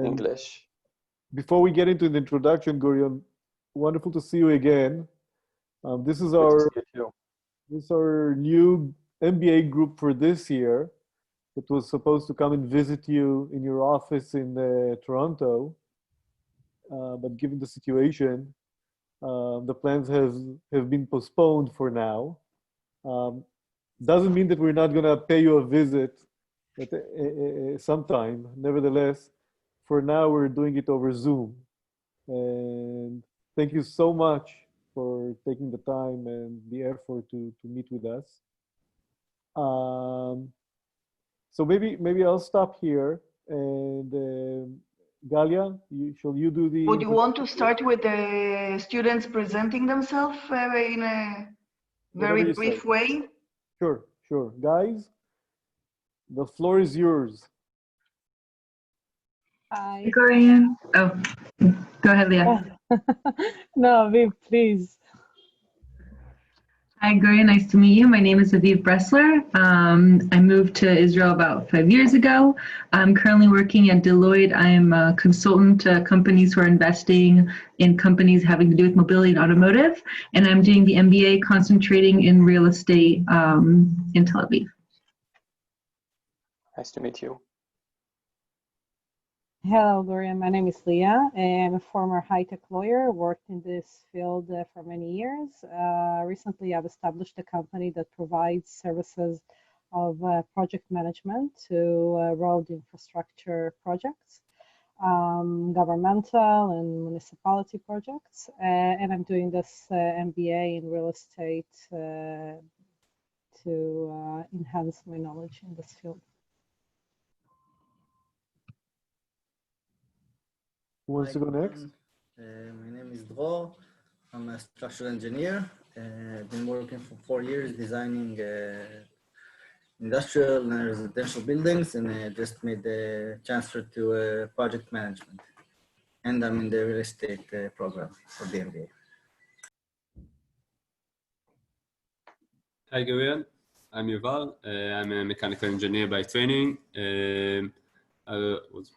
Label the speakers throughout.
Speaker 1: English.
Speaker 2: Before we get into the introduction, Gurion, wonderful to see you again. This is
Speaker 1: Good to see you too.
Speaker 2: this is our new MBA group for this year. It was supposed to come and visit you in your office in Toronto, but given the situation, the plans have been postponed for now. Doesn't mean that we're not going to pay you a visit at sometime. Nevertheless, for now, we're doing it over Zoom. And thank you so much for taking the time and the effort to meet with us. So maybe I'll stop here. And Galia, shall you do the...
Speaker 3: Would you want to start with the students presenting themselves in a very brief way?
Speaker 2: Sure, sure. Guys, the floor is yours.
Speaker 4: Hi. Gurion. Oh, go ahead, Leah.
Speaker 5: No, Aviv, please.
Speaker 4: Hi, Gurion. Nice to meet you. My name is Aviv Bressler. I moved to Israel about 5 years ago. I'm currently working at Deloitte. I'm a consultant to companies who are investing in companies having to do with mobility and automotive. And I'm doing the MBA concentrating in real estate in Tel Aviv.
Speaker 1: Nice to meet you.
Speaker 5: Hello, Gurion. My name is Leah. I'm a former high-tech lawyer, worked in this field for many years. Recently, I've established a company that provides services of project management to road infrastructure projects, governmental and municipality projects. And I'm doing this MBA in real estate to enhance my knowledge in this field.
Speaker 2: Who wants to go next?
Speaker 6: My name is Dror. I'm a structural engineer. I've been working for 4 years designing industrial and residential buildings, and I just made the transfer to project management. And I'm in the real estate program for the MBA.
Speaker 7: Hi, Gurion. I'm Yuval. I'm a mechanical engineer by training. I was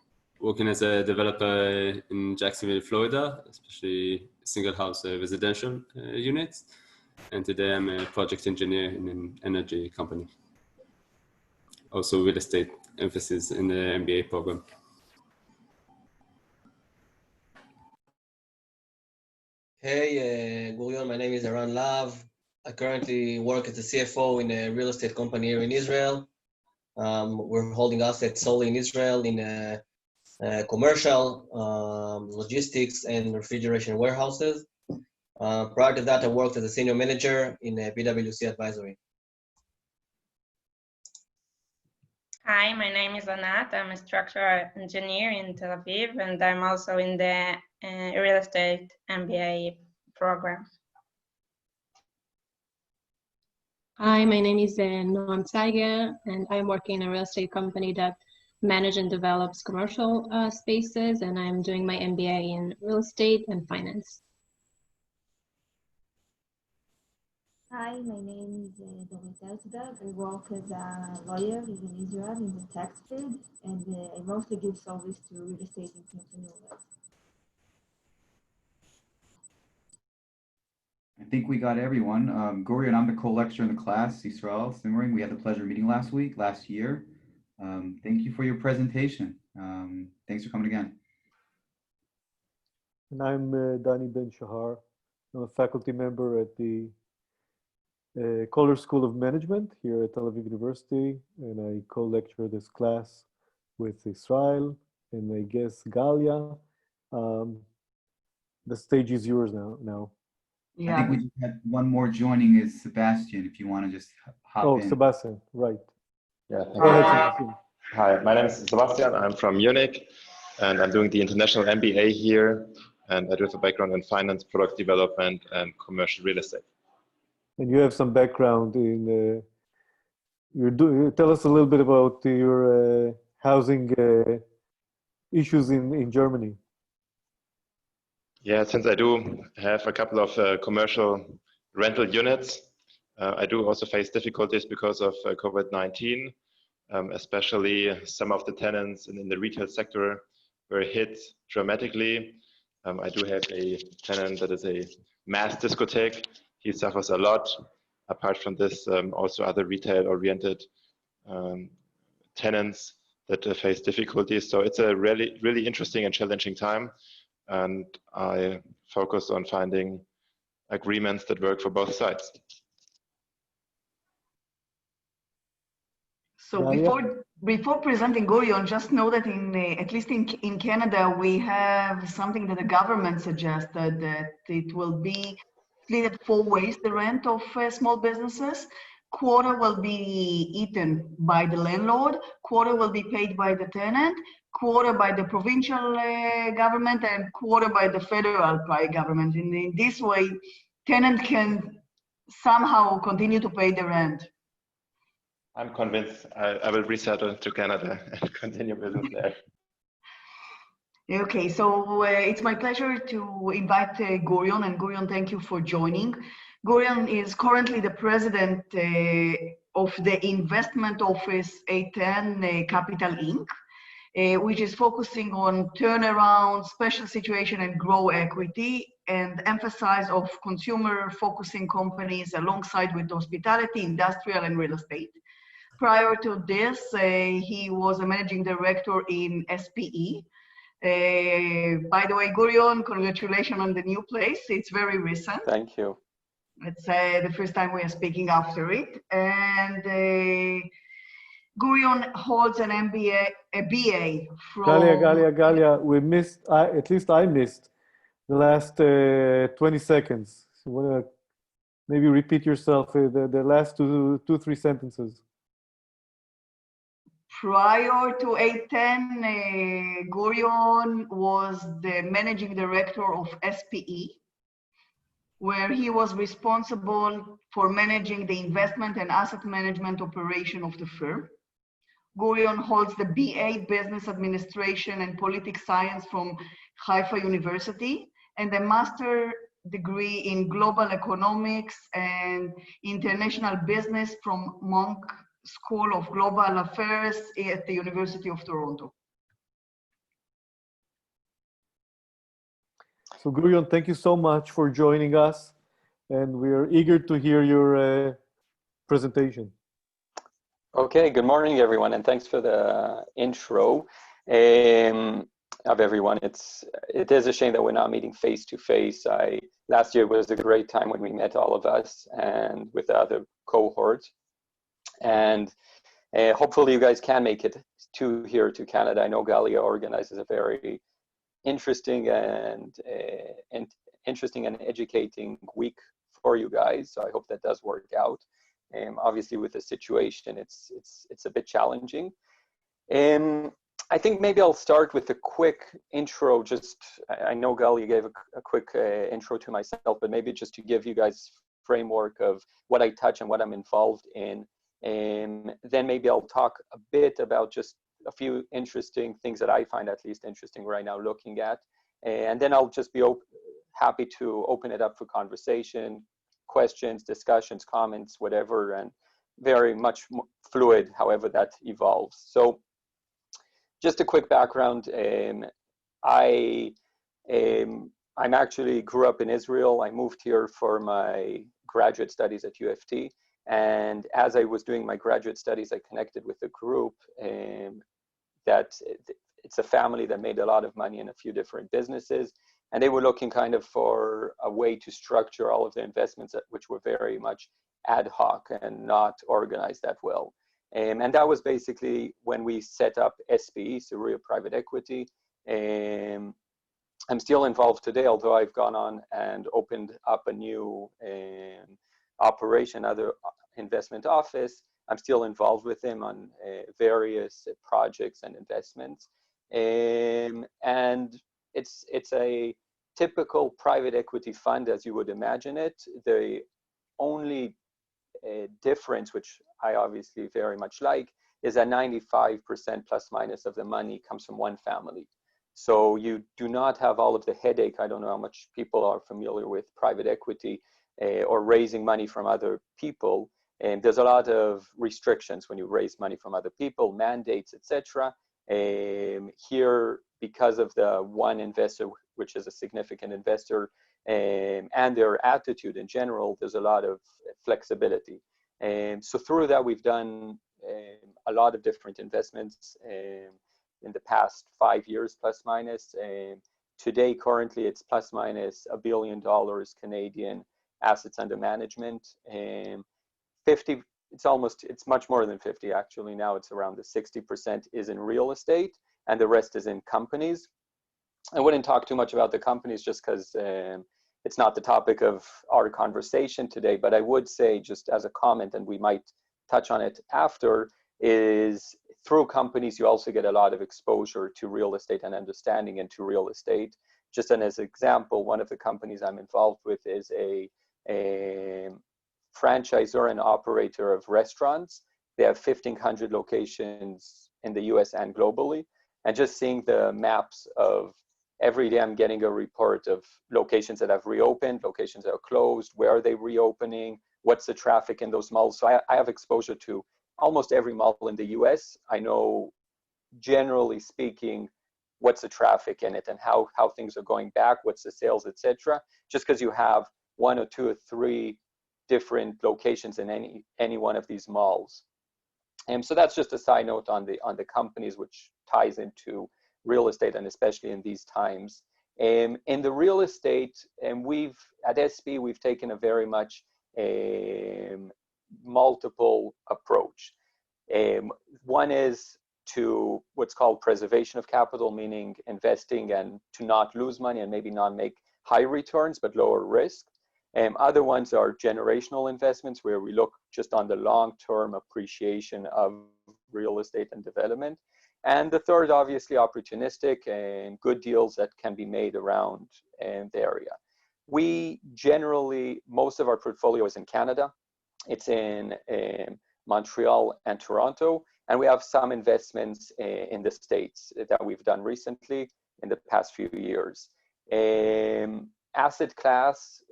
Speaker 7: working as a developer in Jacksonville, Florida, especially single house residential units. And today I'm a project engineer in an energy company. Also real estate emphasis in the MBA program.
Speaker 8: Hey, Gurion, my name is Eran Lav. I currently work as a CFO in a real estate company here in Israel. We're holding assets solely in Israel in commercial, logistics, and refrigeration warehouses. Prior to that, I worked as a senior manager in PwC Advisory.
Speaker 9: Hi, my name is Anat. I'm a structural engineer in Tel Aviv, and I'm also in the real estate MBA program.
Speaker 10: Hi, my name is Noam Zeiger, and I'm working in a real estate company that manages and develops commercial spaces, and I'm doing my MBA in real estate and finance.
Speaker 11: Hi, my name is Dorit Ellsberg. I work as a lawyer in Israel in the tax field, and I mostly give service to real estate entrepreneurs.
Speaker 12: I think we got everyone. Gurion, I'm the co-lecturer in the class, Yisrael Simmering. We had the pleasure of meeting last year. Thank you for your presentation. Thanks for coming again.
Speaker 2: And I'm Dani Ben Shahar. I'm a faculty member at the Kohler School of Management here at Tel Aviv University, and I co-lecture this class with Israel and I guess Galia. The stage is yours now.
Speaker 12: Yeah. I think we just had one more joining is Sebastian, if you want to just hop in.
Speaker 2: Oh, Sebastian, right.
Speaker 1: Yeah.
Speaker 2: Go ahead, Sebastian.
Speaker 1: Hi, my name is Sebastian. I'm from Munich, and I'm doing the international MBA here, and I do have a background in finance, product development, and commercial real estate.
Speaker 2: And you have some background in, tell us a little bit about your housing issues in Germany.
Speaker 1: Yeah, since I do have a couple of commercial rental units, I do also face difficulties because of COVID-19, especially some of the tenants in the retail sector were hit dramatically. I do have a tenant that is a mass discotheque. He suffers a lot. Apart from this, also other retail-oriented tenants that face difficulties. So it's a really, really interesting and challenging time. And I focus on finding agreements that work for both sides.
Speaker 3: So before presenting Gurion, just know that at least in Canada, we have something that the government suggested, that it will be split 4 ways, the rent of small businesses. Quarter will be eaten by the landlord, quarter will be paid by the tenant, quarter by the provincial government, and quarter by the federal government. And in this way, tenant can somehow continue to pay the rent.
Speaker 1: I'm convinced I will resettle to Canada and continue business there.
Speaker 3: Okay, so it's my pleasure to invite Gurion, and Gurion, thank you for joining. Gurion is currently the president of the investment office A10 Capital Inc., which is focusing on turnaround, special situation, and grow equity, and emphasize of consumer-focusing companies alongside with hospitality, industrial, and real estate. Prior to this, he was a managing director in SPE. By the way, Gurion, congratulations on the new place. It's very recent.
Speaker 13: Thank you.
Speaker 3: It's the first time we are speaking after it. And Gurion holds an MBA, a BA from...
Speaker 2: Galia, we missed, at least I missed the last 20 seconds. So you want to maybe repeat yourself, the last two, 3 sentences.
Speaker 3: Prior to A10, Gurion was the managing director of SPE, where he was responsible for managing the investment and asset management operation of the firm. Gurion holds the BA Business Administration and Politics Science from Haifa University and a master degree in Global Economics and International Business from Monk School of Global Affairs at the University of Toronto.
Speaker 2: So Gurion, thank you so much for joining us, and we are eager to hear your presentation.
Speaker 13: Okay, good morning everyone, and thanks for the intro of everyone. It is a shame that we're not meeting face to face. Last year was a great time when we met, all of us, and with the other cohorts. And hopefully you guys can make it here to Canada. I know Galia organizes a very interesting and educating week for you guys. So I hope that does work out. Obviously, with the situation, it's a bit challenging. I think maybe I'll start with a quick intro. I know Galia gave a quick intro to myself, but maybe just to give you guys framework of what I touch and what I'm involved in. Then maybe I'll talk a bit about just a few interesting things that I find at least interesting right now looking at. And then I'll just be happy to open it up for conversation, questions, discussions, comments, whatever, and very much fluid, however that evolves. So just a quick background. I actually grew up in Israel. I moved here for my graduate studies at UFT. And as I was doing my graduate studies, I connected with a group that it's a family that made a lot of money in a few different businesses. And they were looking kind of for a way to structure all of the investments, which were very much ad hoc and not organized that well. And that was basically when we set up SPE, Serruya Private Equity. I'm still involved today, although I've gone on and opened up a new operation, other investment office. I'm still involved with them on various projects and investments. And it's a typical private equity fund as you would imagine it. The only difference, which I obviously very much like, is that 95% plus minus of the money comes from one family. So you do not have all of the headache. I don't know how much people are familiar with private equity or raising money from other people. And there's a lot of restrictions when you raise money from other people, mandates, etc. Here, because of the one investor, which is a significant investor, and their attitude in general, there's a lot of flexibility. So through that, we've done a lot of different investments in the past 5 years, plus minus. Today, currently, it's plus minus $1 billion Canadian assets under management. 50, it's much more than 50 actually. Now it's around the 60% is in real estate, and the rest is in companies. I wouldn't talk too much about the companies just because it's not the topic of our conversation today, but I would say, just as a comment, and we might touch on it after, is through companies you also get a lot of exposure to real estate and understanding into real estate. Just as an example, one of the companies I'm involved with is a franchisor and operator of restaurants. They have 1,500 locations in the US and globally. And just seeing the maps of every day, I'm getting a report of locations that have reopened, locations that are closed, where are they reopening, what's the traffic in those malls. So I have exposure to almost every mall in the US. I know, generally speaking, what's the traffic in it and how things are going back, what's the sales, etc. Just because you have 1 or 2 or 3 different locations in any one of these malls. So that's just a side note on the companies, which ties into real estate, and especially in these times. In the real estate, and at SB, we've taken a very much multiple approach. One is to what's called preservation of capital, meaning investing and to not lose money and maybe not make high returns, but lower risk. Other ones are generational investments, where we look just on the long-term appreciation of real estate and development. And the third, obviously, opportunistic and good deals that can be made around the area. We generally, most of our portfolio is in Canada. It's in Montreal and Toronto. And we have some investments in the States that we've done recently in the past few years. Asset class,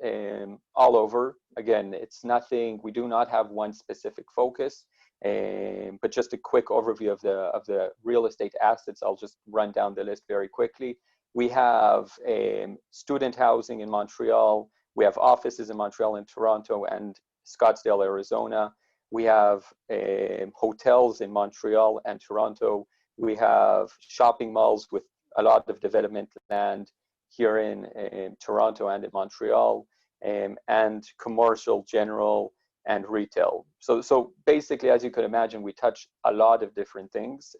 Speaker 13: all over. Again, it's nothing, we do not have one specific focus. But just a quick overview of the real estate assets. I'll just run down the list very quickly. We have student housing in Montreal. We have offices in Montreal and Toronto and Scottsdale, Arizona. We have hotels in Montreal and Toronto. We have shopping malls with a lot of development land here in Toronto and in Montreal, and commercial, general, and retail. So basically, as you could imagine, we touch a lot of different things,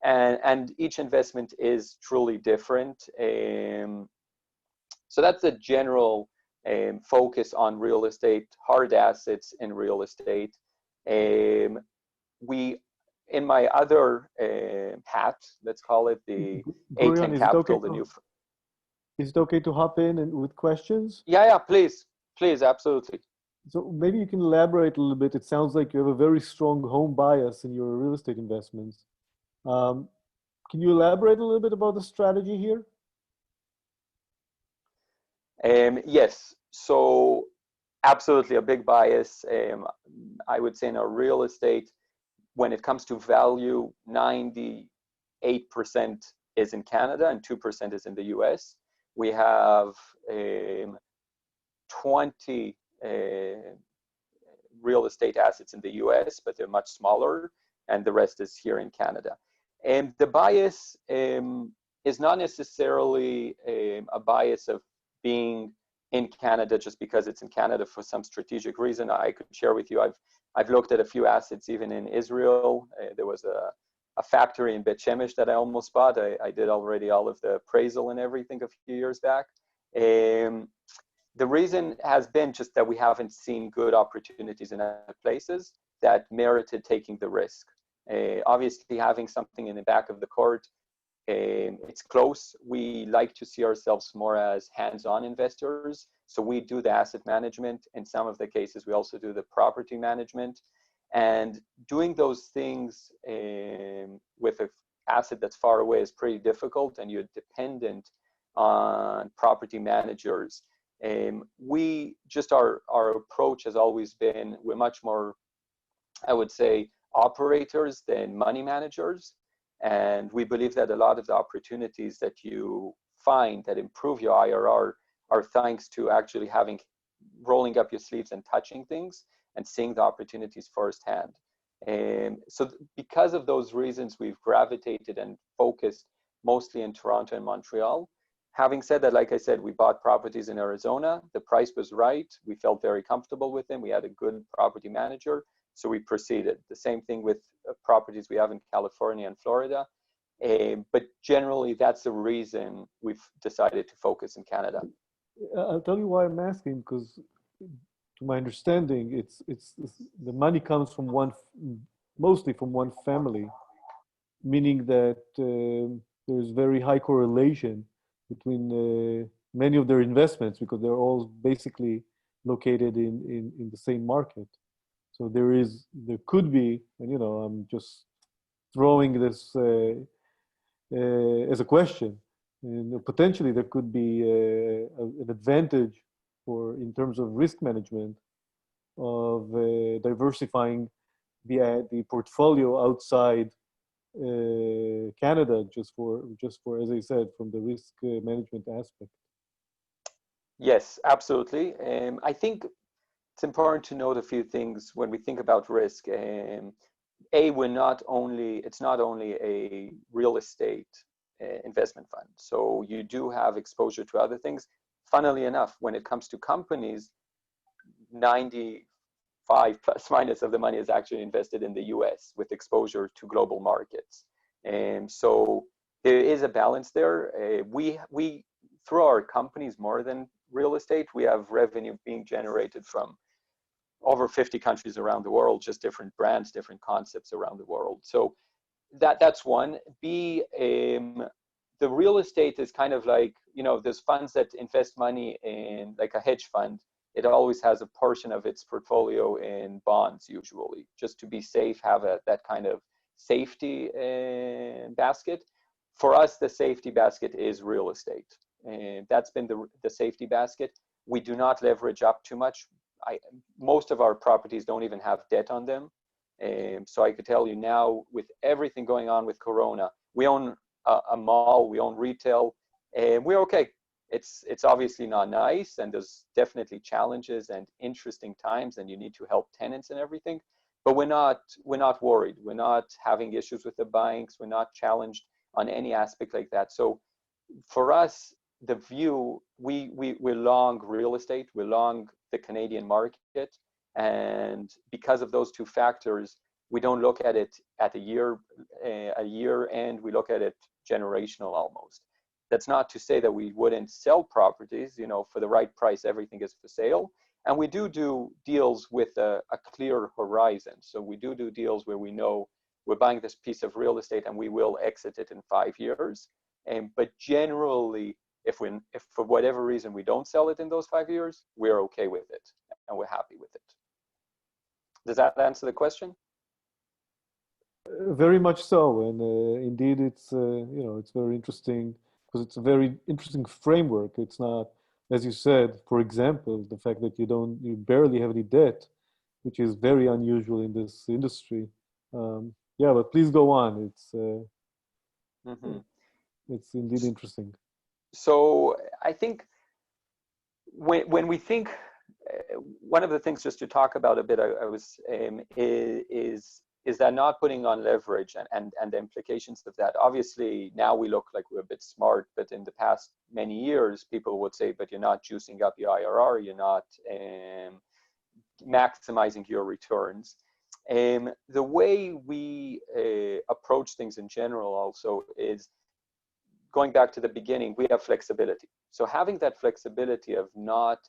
Speaker 13: and each investment is truly different. So that's the general focus on real estate, hard assets in real estate. In my other hat, let's call it the
Speaker 2: Gurion,
Speaker 13: A10 Capital,
Speaker 2: Is it okay to hop in and with questions?
Speaker 13: Yeah, please, absolutely.
Speaker 2: So maybe you can elaborate a little bit. It sounds like you have a very strong home bias in your real estate investments. Can you elaborate a little bit about the strategy here?
Speaker 13: Yes, so absolutely a big bias. I would say in our real estate, when it comes to value, 98% is in Canada and 2% is in the US. We have 20 real estate assets in the US, but they're much smaller, and the rest is here in Canada. And the bias is not necessarily a bias of being in Canada just because it's in Canada for some strategic reason. I could share with you, I've looked at a few assets even in Israel. There was a factory in Bet Shemesh that I almost bought. I did already all of the appraisal and everything a few years back. The reason has been just that we haven't seen good opportunities in other places that merited taking the risk. Obviously, having something in the back of the court, it's close. We like to see ourselves more as hands-on investors. So we do the asset management. In some of the cases, we also do the property management. And doing those things with an asset that's far away is pretty difficult, and you're dependent on property managers. Our approach has always been, we're much more, I would say, operators than money managers. And we believe that a lot of the opportunities that you find that improve your IRR are thanks to actually rolling up your sleeves and touching things and seeing the opportunities firsthand. So because of those reasons, we've gravitated and focused mostly in Toronto and Montreal. Having said that, like I said, we bought properties in Arizona. The price was right. We felt very comfortable with them. We had a good property manager, so we proceeded. The same thing with properties we have in California and Florida. But generally, that's the reason we've decided to focus in Canada.
Speaker 2: I'll tell you why I'm asking, because to my understanding, it's the money comes from mostly from one family, meaning that there's very high correlation between many of their investments, because they're all basically located in the same market. So there could be, and I'm just throwing this as a question, and potentially there could be an advantage in terms of risk management of diversifying the portfolio outside Canada, just for, as I said, from the risk management aspect.
Speaker 13: Yes, absolutely. I think it's important to note a few things when we think about risk. It's not only a real estate investment fund. So you do have exposure to other things. Funnily enough, when it comes to companies, 95 plus minus of the money is actually invested in the US with exposure to global markets. And so there is a balance there. We through our companies, more than real estate, we have revenue being generated from over 50 countries around the world, just different brands, different concepts around the world. So that's one. B, the real estate is kind of like, there's funds that invest money in like a hedge fund. It always has a portion of its portfolio in bonds, usually, just to be safe, have that kind of safety basket. For us, the safety basket is real estate. And that's been the safety basket. We do not leverage up too much. Most of our properties don't even have debt on them. So I could tell you now, with everything going on with Corona, we own a mall, we own retail, and we're okay. It's obviously not nice, and there's definitely challenges and interesting times, and you need to help tenants and everything. But we're not worried. We're not having issues with the banks. We're not challenged on any aspect like that. So for us, the view, we're long real estate, we're long the Canadian market, and because of those two factors, we don't look at it at a year end. We look at it generational almost. That's not to say that we wouldn't sell properties. For the right price, everything is for sale, and we do deals with a clear horizon. So we do deals where we know we're buying this piece of real estate and we will exit it in 5 years. But generally, if for whatever reason we don't sell it in those 5 years, we're okay with it and we're happy with it. Does that answer the question?
Speaker 2: Very much so, and indeed, it's it's very interesting because it's a very interesting framework. It's not, as you said, for example, the fact that you barely have any debt, which is very unusual in this industry. Yeah, but please go on. It's indeed interesting.
Speaker 13: So I think when we think, one of the things just to talk about a bit, is that not putting on leverage and the implications of that. Obviously, now we look like we're a bit smart, but in the past many years, people would say, but you're not juicing up your IRR, you're not maximizing your returns. The way we approach things in general also is, going back to the beginning, we have flexibility. So having that flexibility of not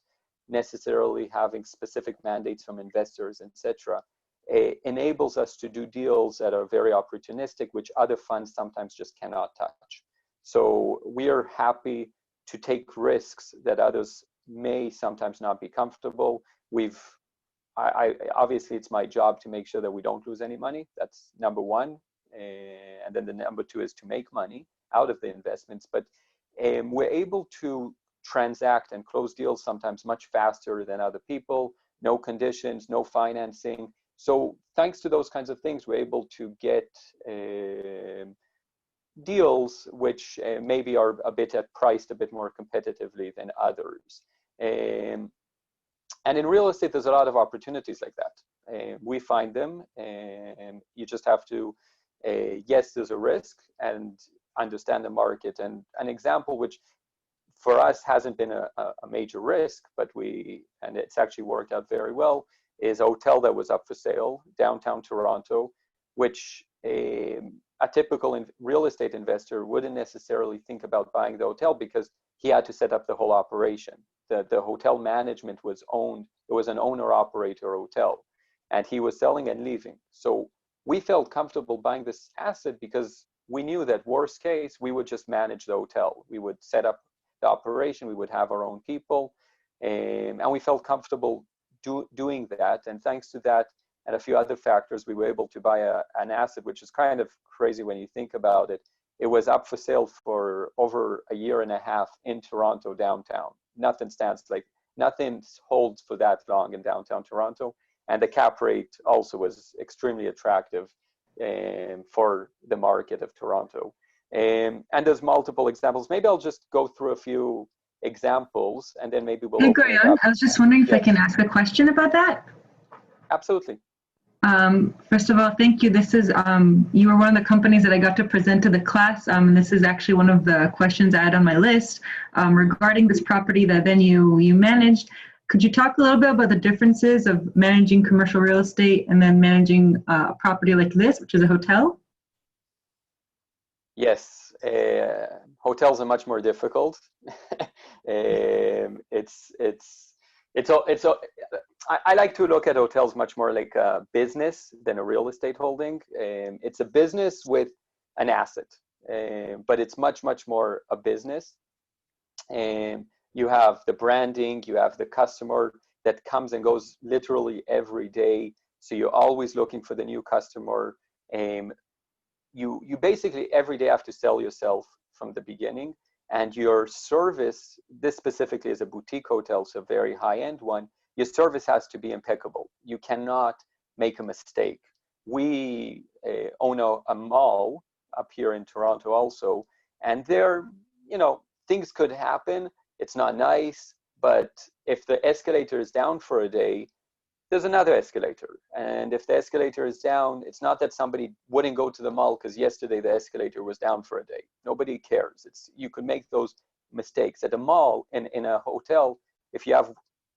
Speaker 13: necessarily having specific mandates from investors, etc., enables us to do deals that are very opportunistic, which other funds sometimes just cannot touch. So we are happy to take risks that others may sometimes not be comfortable. Obviously, it's my job to make sure that we don't lose any money. That's number one. And then the number two is to make money out of the investments. But we're able to transact and close deals sometimes much faster than other people. No conditions, no financing. So thanks to those kinds of things, we're able to get deals which maybe are a bit priced a bit more competitively than others. And in real estate, there's a lot of opportunities like that. We find them, and you just have to, yes, there's a risk, and understand the market. And an example which for us hasn't been a major risk, but and it's actually worked out very well, is a hotel that was up for sale downtown Toronto, which a typical real estate investor wouldn't necessarily think about buying the hotel because he had to set up the whole operation. The hotel management was owned, it was an owner-operator hotel, and he was selling and leaving. So we felt comfortable buying this asset because we knew that worst case, we would just manage the hotel. We would set up the operation, we would have our own people, and we felt comfortable doing that. And thanks to that and a few other factors, we were able to buy an asset, which is kind of crazy when you think about it. It was up for sale for over a year and a half in Toronto downtown. Nothing holds for that long in downtown Toronto. And the cap rate also was extremely attractive for the market of Toronto. And there's multiple examples. Maybe I'll just go through a few examples and then maybe we'll open it up.
Speaker 4: I was just wondering if I can ask a question about that.
Speaker 13: Absolutely.
Speaker 4: First of all, thank you. This is, you were one of the companies that I got to present to the class. And this is actually one of the questions I had on my list regarding this property that then you managed. Could you talk a little bit about the differences of managing commercial real estate and then managing a property like this, which is a hotel?
Speaker 13: Yes, hotels are much more difficult. I like to look at hotels much more like a business than a real estate holding. It's a business with an asset, but it's much more a business. You have the branding, you have the customer that comes and goes literally every day. So you're always looking for the new customer. You basically every day have to sell yourself from the beginning, and your service, this specifically is a boutique hotel, so a very high-end one, your service has to be impeccable. You cannot make a mistake. We own a mall up here in Toronto also, and there, things could happen. It's not nice, but if the escalator is down for a day, there's another escalator. And if the escalator is down, it's not that somebody wouldn't go to the mall because yesterday the escalator was down for a day. Nobody cares. You could make those mistakes. At a mall, in a hotel, if you have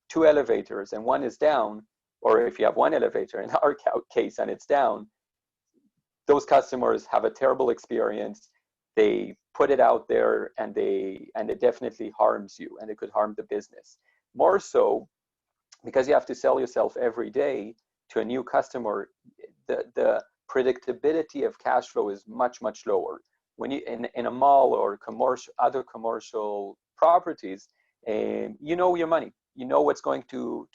Speaker 13: 2 elevators and one is down, or if you have 1 elevator in our case and it's down, those customers have a terrible experience. They put it out there and it definitely harms you, and it could harm the business. More so, because you have to sell yourself every day to a new customer, the predictability of cash flow is much lower. When you in a mall or other commercial properties, you know your money. You know what's going to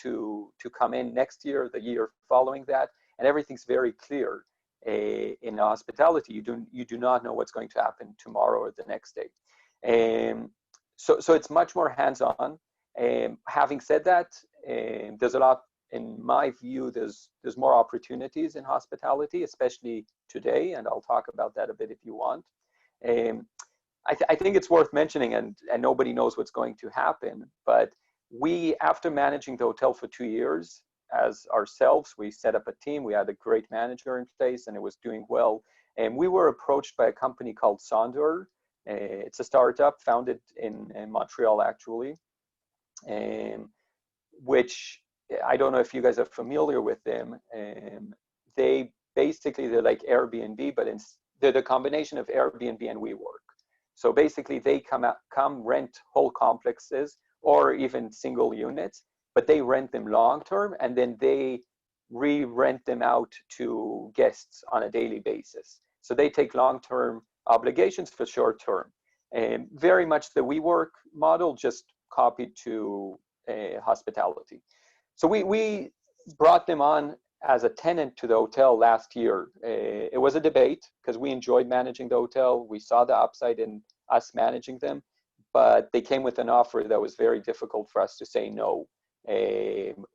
Speaker 13: come in next year, the year following that, and everything's very clear. In hospitality, you do not know what's going to happen tomorrow or the next day. So it's much more hands-on. Having said that, there's a lot, in my view, there's more opportunities in hospitality, especially today, and I'll talk about that a bit if you want. I think it's worth mentioning, and nobody knows what's going to happen, but after managing the hotel for 2 years as ourselves, we set up a team, we had a great manager in place, and it was doing well. And we were approached by a company called Sonder. It's a startup founded in Montreal, actually. Which I don't know if you guys are familiar with them. They're like Airbnb, but they're the combination of Airbnb and WeWork. So basically they come rent whole complexes or even single units, but they rent them long-term, and then they re-rent them out to guests on a daily basis. So they take long-term obligations for short-term. And very much the WeWork model, just copied to hospitality. So we brought them on as a tenant to the hotel last year. It was a debate because we enjoyed managing the hotel. We saw the upside in us managing them, but they came with an offer that was very difficult for us to say no.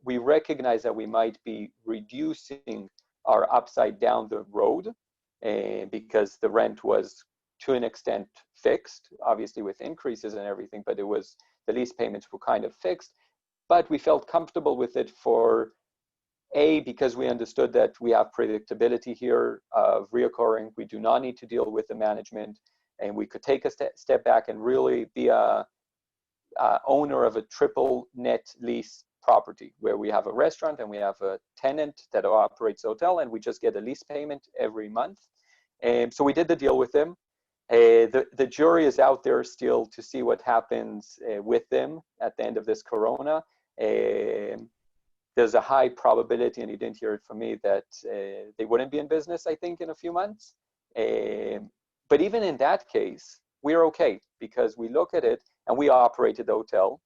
Speaker 13: We recognize that we might be reducing our upside down the road because the rent was to an extent fixed, obviously with increases and everything, but the lease payments were kind of fixed. But we felt comfortable with it because we understood that we have predictability here of reoccurring. We do not need to deal with the management, and we could take a step back and really be a owner of a triple net lease property where we have a restaurant and we have a tenant that operates a hotel, and we just get a lease payment every month. So we did the deal with them. The jury is out there still to see what happens with them at the end of this corona. There's a high probability, and you didn't hear it from me, that they wouldn't be in business, I think, in a few months. But even in that case, we're okay, because we look at it and we operated the hotel.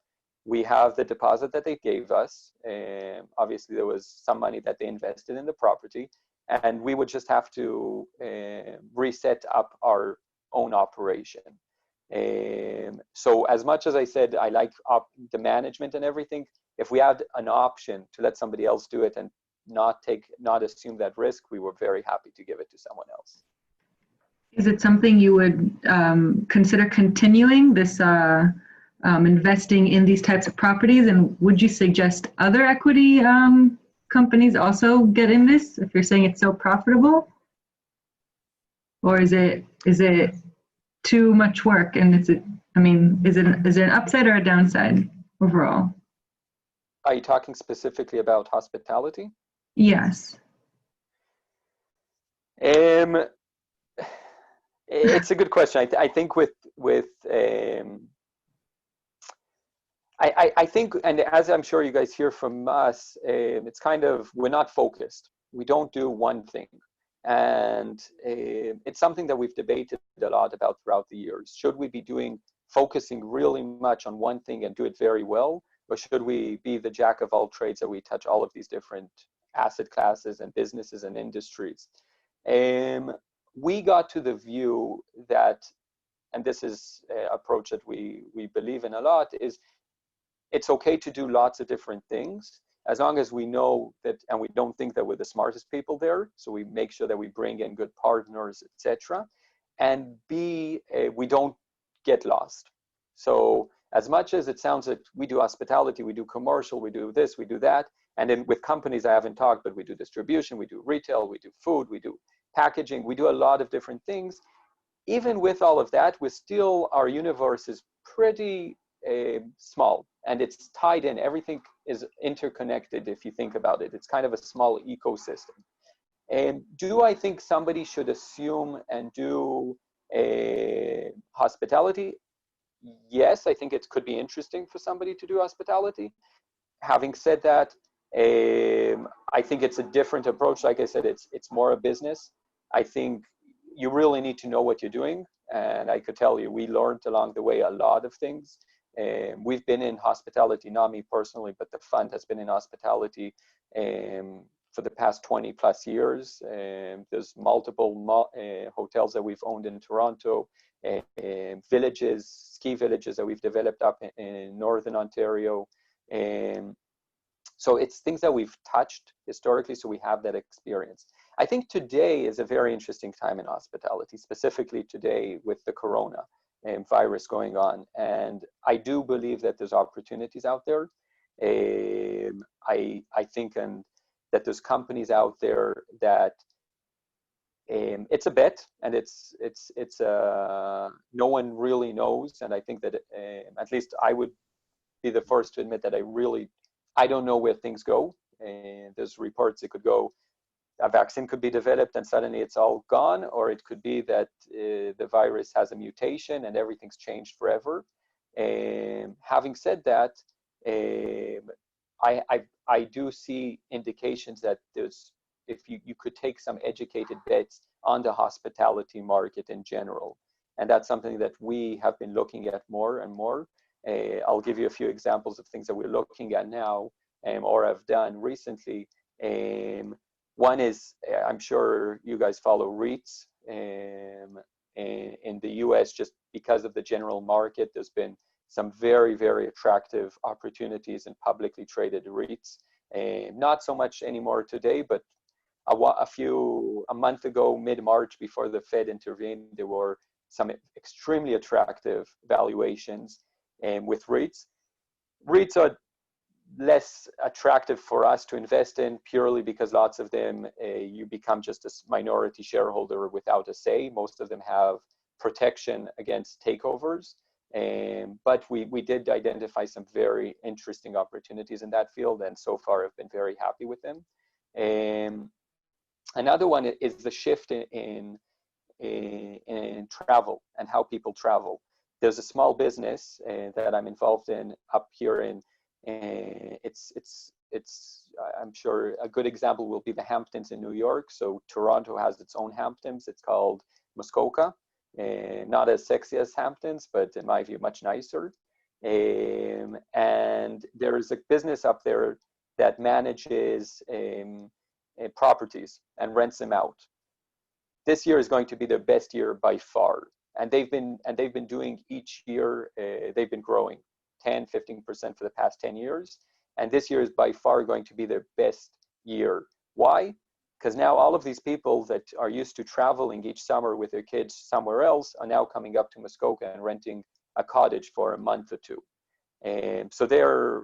Speaker 13: We have the deposit that they gave us. Obviously, there was some money that they invested in the property, and we would just have to reset up our own operation. So as much as I said I like the management and everything, if we had an option to let somebody else do it and not assume that risk, we were very happy to give it to someone else.
Speaker 4: Is it something you would consider continuing this investing in these types of properties? And would you suggest other equity companies also get in this if you're saying it's so profitable? Or is it too much work, and is it an upside or a downside overall?
Speaker 13: Are you talking specifically about hospitality?
Speaker 4: Yes.
Speaker 13: It's a good question. I think I think, and as I'm sure you guys hear from us, it's kind of, we're not focused. We don't do one thing. And it's something that we've debated a lot about throughout the years. Should we be focusing really much on one thing and do it very well? Or should we be the jack of all trades, that we touch all of these different asset classes and businesses and industries? We got to the view that, and this is an approach that we believe in a lot, is it's okay to do lots of different things, as long as we know that, and we don't think that we're the smartest people there. So we make sure that we bring in good partners, etc. And B, we don't get lost. So as much as it sounds that we do hospitality, we do commercial, we do this, we do that. And then with companies I haven't talked, but we do distribution, we do retail, we do food, we do packaging, we do a lot of different things. Even with all of that, our universe is pretty small, and it's tied in. Everything is interconnected if you think about it. It's kind of a small ecosystem. And do I think somebody should assume and do hospitality? Yes, I think it could be interesting for somebody to do hospitality. Having said that, I think it's a different approach. Like I said, it's more a business. I think you really need to know what you're doing. And I could tell you, we learned along the way a lot of things. We've been in hospitality, not me personally, but the fund has been in hospitality for the past 20 plus years. There's multiple hotels that we've owned in Toronto, villages, ski villages that we've developed up in Northern Ontario. So it's things that we've touched historically, so we have that experience. I think today is a very interesting time in hospitality, specifically today with the corona virus going on. And I do believe that there's opportunities out there. I think that there's companies out there that it's a bet, and it's no one really knows. And I think that at least I would be the first to admit that I don't know where things go. There's reports it could go, a vaccine could be developed and suddenly it's all gone, or it could be that the virus has a mutation and everything's changed forever. Having said that, I do see indications that if you could take some educated bets on the hospitality market in general. And that's something that we have been looking at more and more. I'll give you a few examples of things that we're looking at now or have done recently. One is, I'm sure you guys follow REITs in the US. Just because of the general market, there's been some very, very attractive opportunities in publicly traded REITs. Not so much anymore today, but a month ago, mid-March, before the Fed intervened, there were some extremely attractive valuations with REITs. REITs are less attractive for us to invest in purely because lots of them, you become just a minority shareholder without a say. Most of them have protection against takeovers. But we did identify some very interesting opportunities in that field, and so far have been very happy with them. Another one is the shift in travel and how people travel. There's a small business that I'm involved in up here in, I'm sure a good example will be the Hamptons in New York. So Toronto has its own Hamptons. It's called Muskoka. Not as sexy as Hamptons, but in my view, much nicer. And there is a business up there that manages properties and rents them out. This year is going to be their best year by far. And they've been doing each year, they've been growing 10, 15% for the past 10 years. And this year is by far going to be their best year. Why? Because now all of these people that are used to traveling each summer with their kids somewhere else are now coming up to Muskoka and renting a cottage for a month or two. And so they're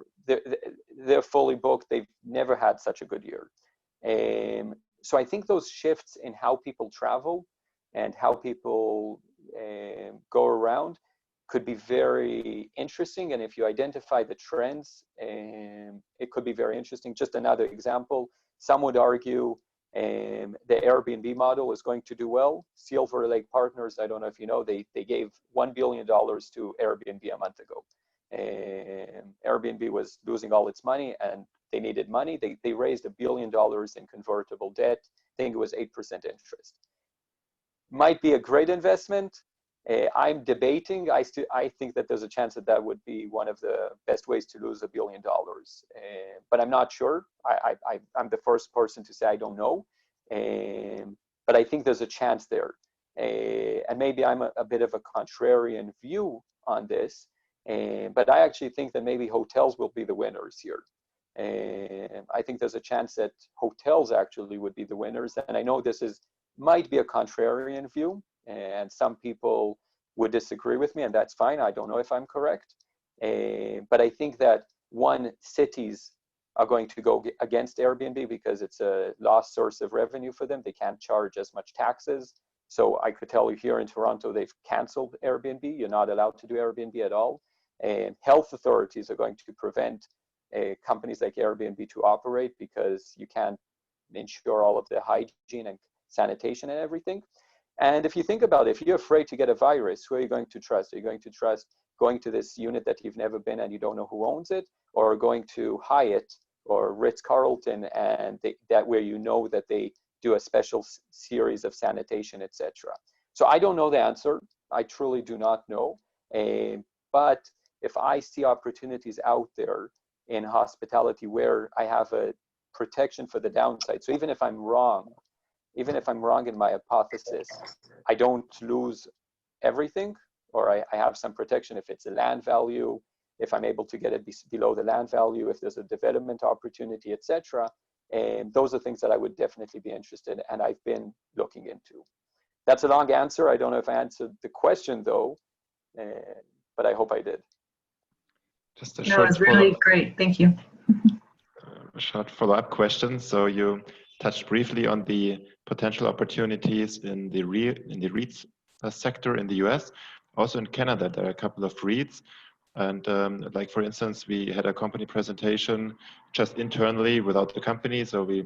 Speaker 13: fully booked. They've never had such a good year. So I think those shifts in how people travel and how people go around could be very interesting. And if you identify the trends, it could be very interesting. Just another example, some would argue the Airbnb model is going to do well. Silver Lake Partners, I don't know if you know, they gave $1 billion to Airbnb a month ago. Airbnb was losing all its money and they needed money. They raised $1 billion in convertible debt. I think it was 8% interest. Might be a great investment. I'm debating. I think that there's a chance that that would be one of the best ways to lose $1 billion. But I'm not sure. I'm the first person to say I don't know. But I think there's a chance there. And maybe I'm a bit of a contrarian view on this. But I actually think that maybe hotels will be the winners here. I think there's a chance that hotels actually would be the winners. And I know this might be a contrarian view. And some people would disagree with me, and that's fine. I don't know if I'm correct. But I think that cities are going to go against Airbnb because it's a lost source of revenue for them. They can't charge as much taxes. So I could tell you here in Toronto, they've canceled Airbnb. You're not allowed to do Airbnb at all. And health authorities are going to prevent companies like Airbnb to operate because you can't ensure all of the hygiene and sanitation and everything. And if you think about it, if you're afraid to get a virus, who are you going to trust? Are you going to trust going to this unit that you've never been and you don't know who owns it, or going to Hyatt or Ritz-Carlton and that where you know that they do a special series of sanitation, etc. So I don't know the answer. I truly do not know. But if I see opportunities out there in hospitality where I have a protection for the downside, so even if I'm wrong in my hypothesis, I don't lose everything, or I have some protection if it's a land value, if I'm able to get it below the land value, if there's a development opportunity, etc. And those are things that I would definitely be interested in, and I've been looking into. That's a long answer. I don't know if I answered the question though, but I hope I did.
Speaker 1: Just a
Speaker 4: No, it was really great. Thank you.
Speaker 1: A short follow-up question. So you touched briefly on the potential opportunities in the REITs sector in the US. Also in Canada, there are a couple of REITs. And like, for instance, we had a company presentation just internally without the company, so we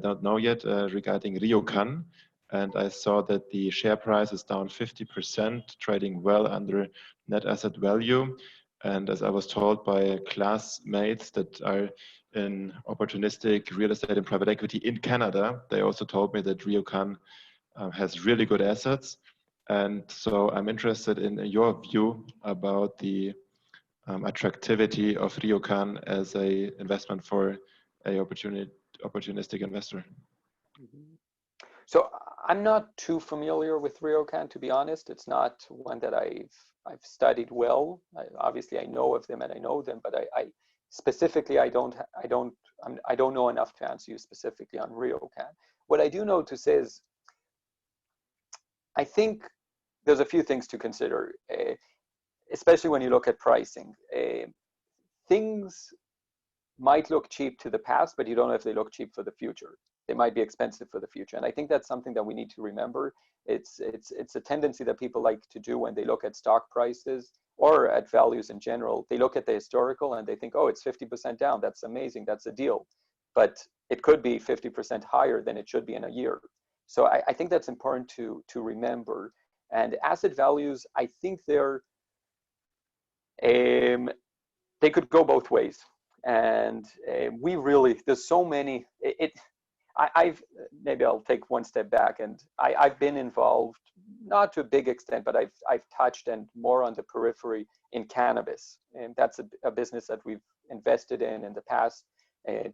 Speaker 1: don't know yet, regarding Ryokan. And I saw that the share price is down 50%, trading well under net asset value. And as I was told by classmates that are in opportunistic real estate and private equity in Canada, they also told me that Ryokan has really good assets. And so I'm interested in your view about the attractivity of Ryokan as an investment for a opportunistic investor.
Speaker 13: So I'm not too familiar with Ryokan, to be honest. It's not one that I've studied well. Obviously, I know of them and I know them, but I specifically I don't know enough to answer you specifically on Ryokan. What I do know to say is, I think there's a few things to consider, especially when you look at pricing. Things might look cheap to the past, but you don't know if they look cheap for the future. They might be expensive for the future. And I think that's something that we need to remember. It's a tendency that people like to do when they look at stock prices or at values in general. They look at the historical and they think, oh, it's 50% down. That's amazing. That's a deal. But it could be 50% higher than it should be in a year. So I think that's important to remember. And asset values, I think they could go both ways. And we really, there's so many, maybe I'll take one step back, and I've been involved, not to a big extent, but I've touched and more on the periphery in cannabis. And that's a business that we've invested in the past.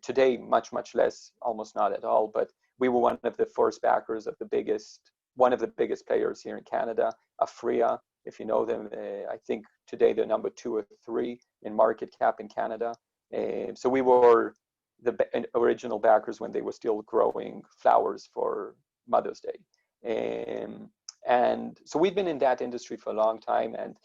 Speaker 13: Today, much less, almost not at all, but we were one of the first backers of one of the biggest players here in Canada, Serruya, if you know them. I think today they're number 2 or 3 in market cap in Canada. So we were the original backers when they were still growing flowers for Mother's Day. And so we've been in that industry for a long time. And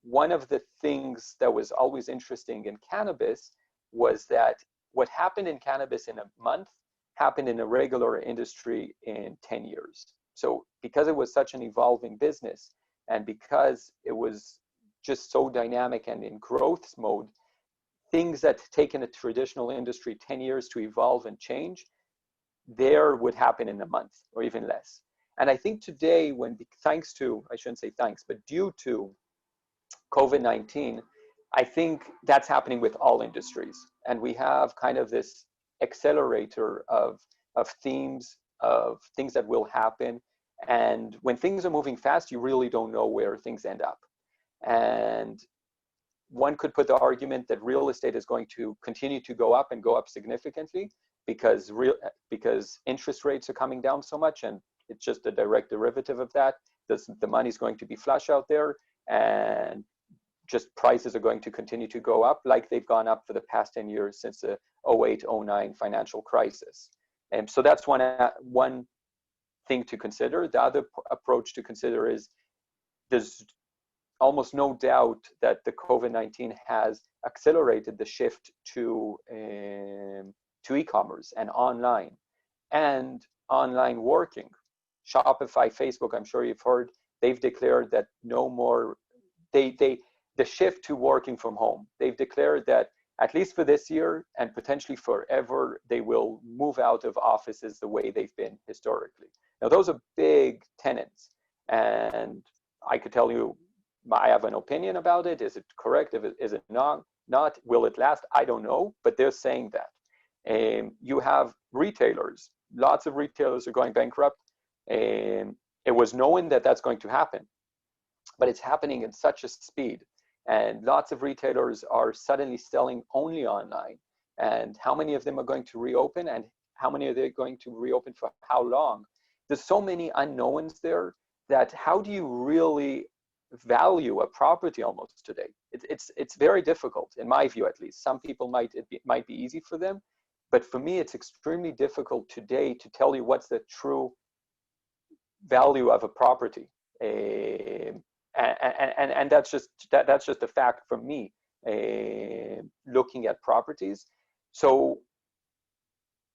Speaker 13: one of the things that was always interesting in cannabis was that what happened in cannabis in a month happened in a regular industry in 10 years. So because it was such an evolving business, and because it was just so dynamic and in growth mode, things that take in a traditional industry 10 years to evolve and change, there would happen in a month or even less. And I think today, thanks to, I shouldn't say thanks, but due to COVID-19, I think that's happening with all industries. And we have kind of this accelerator of themes, of things that will happen. And when things are moving fast, you really don't know where things end up. And one could put the argument that real estate is going to continue to go up and go up significantly because interest rates are coming down so much, and it's just a direct derivative of that. The money's going to be flush out there, and just prices are going to continue to go up like they've gone up for the past 10 years since the 08-09 financial crisis. And so that's one thing to consider. The other approach to consider is there's almost no doubt that the COVID-19 has accelerated the shift to e-commerce and online working. Shopify, Facebook, I'm sure you've heard, they've declared that no more, the shift to working from home, they've declared that at least for this year and potentially forever, they will move out of offices the way they've been historically. Now, those are big tenets, and I could tell you, I have an opinion about it. Is it correct? Is it not? Will it last? I don't know, but they're saying that. You have retailers. Lots of retailers are going bankrupt. It was known that that's going to happen, but it's happening in such a speed. And lots of retailers are suddenly selling only online. And how many of them are going to reopen, and how many are they going to reopen for how long? There's so many unknowns there that how do you really value a property almost today? It's very difficult, in my view at least. Some people it might be easy for them, but for me it's extremely difficult today to tell you what's the true value of a property. And that's just a fact for me, looking at properties. So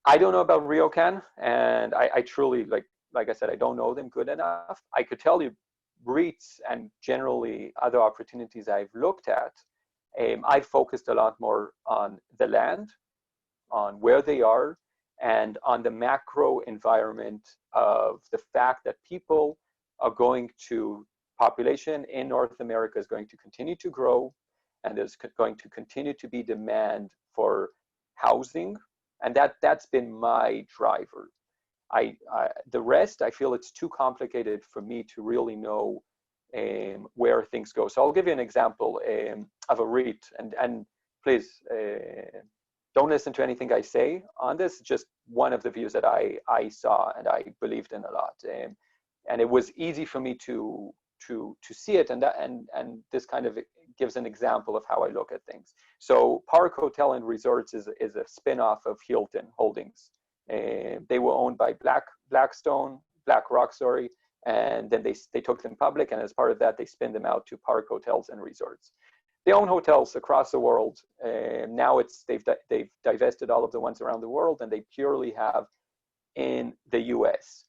Speaker 13: I don't know about RioCan, and I truly, like I said, I don't know them good enough. I could tell you REITs and generally other opportunities I've looked at, I've focused a lot more on the land, on where they are, and on the macro environment of the fact that people are population in North America is going to continue to grow, and there's going to continue to be demand for housing, and that's been my driver. The rest, I feel it's too complicated for me to really know where things go. So I'll give you an example of a REIT, and please don't listen to anything I say on this. Just one of the views that I saw and I believed in a lot, and it was easy for me to see it, and this kind of gives an example of how I look at things. So Park Hotel and Resorts is a spin-off of Hilton Holdings. They were owned by BlackRock, and then they took them public, and as part of that, they spin them out to park hotels and resorts. They own hotels across the world. Now they've divested all of the ones around the world, and they purely have in the US.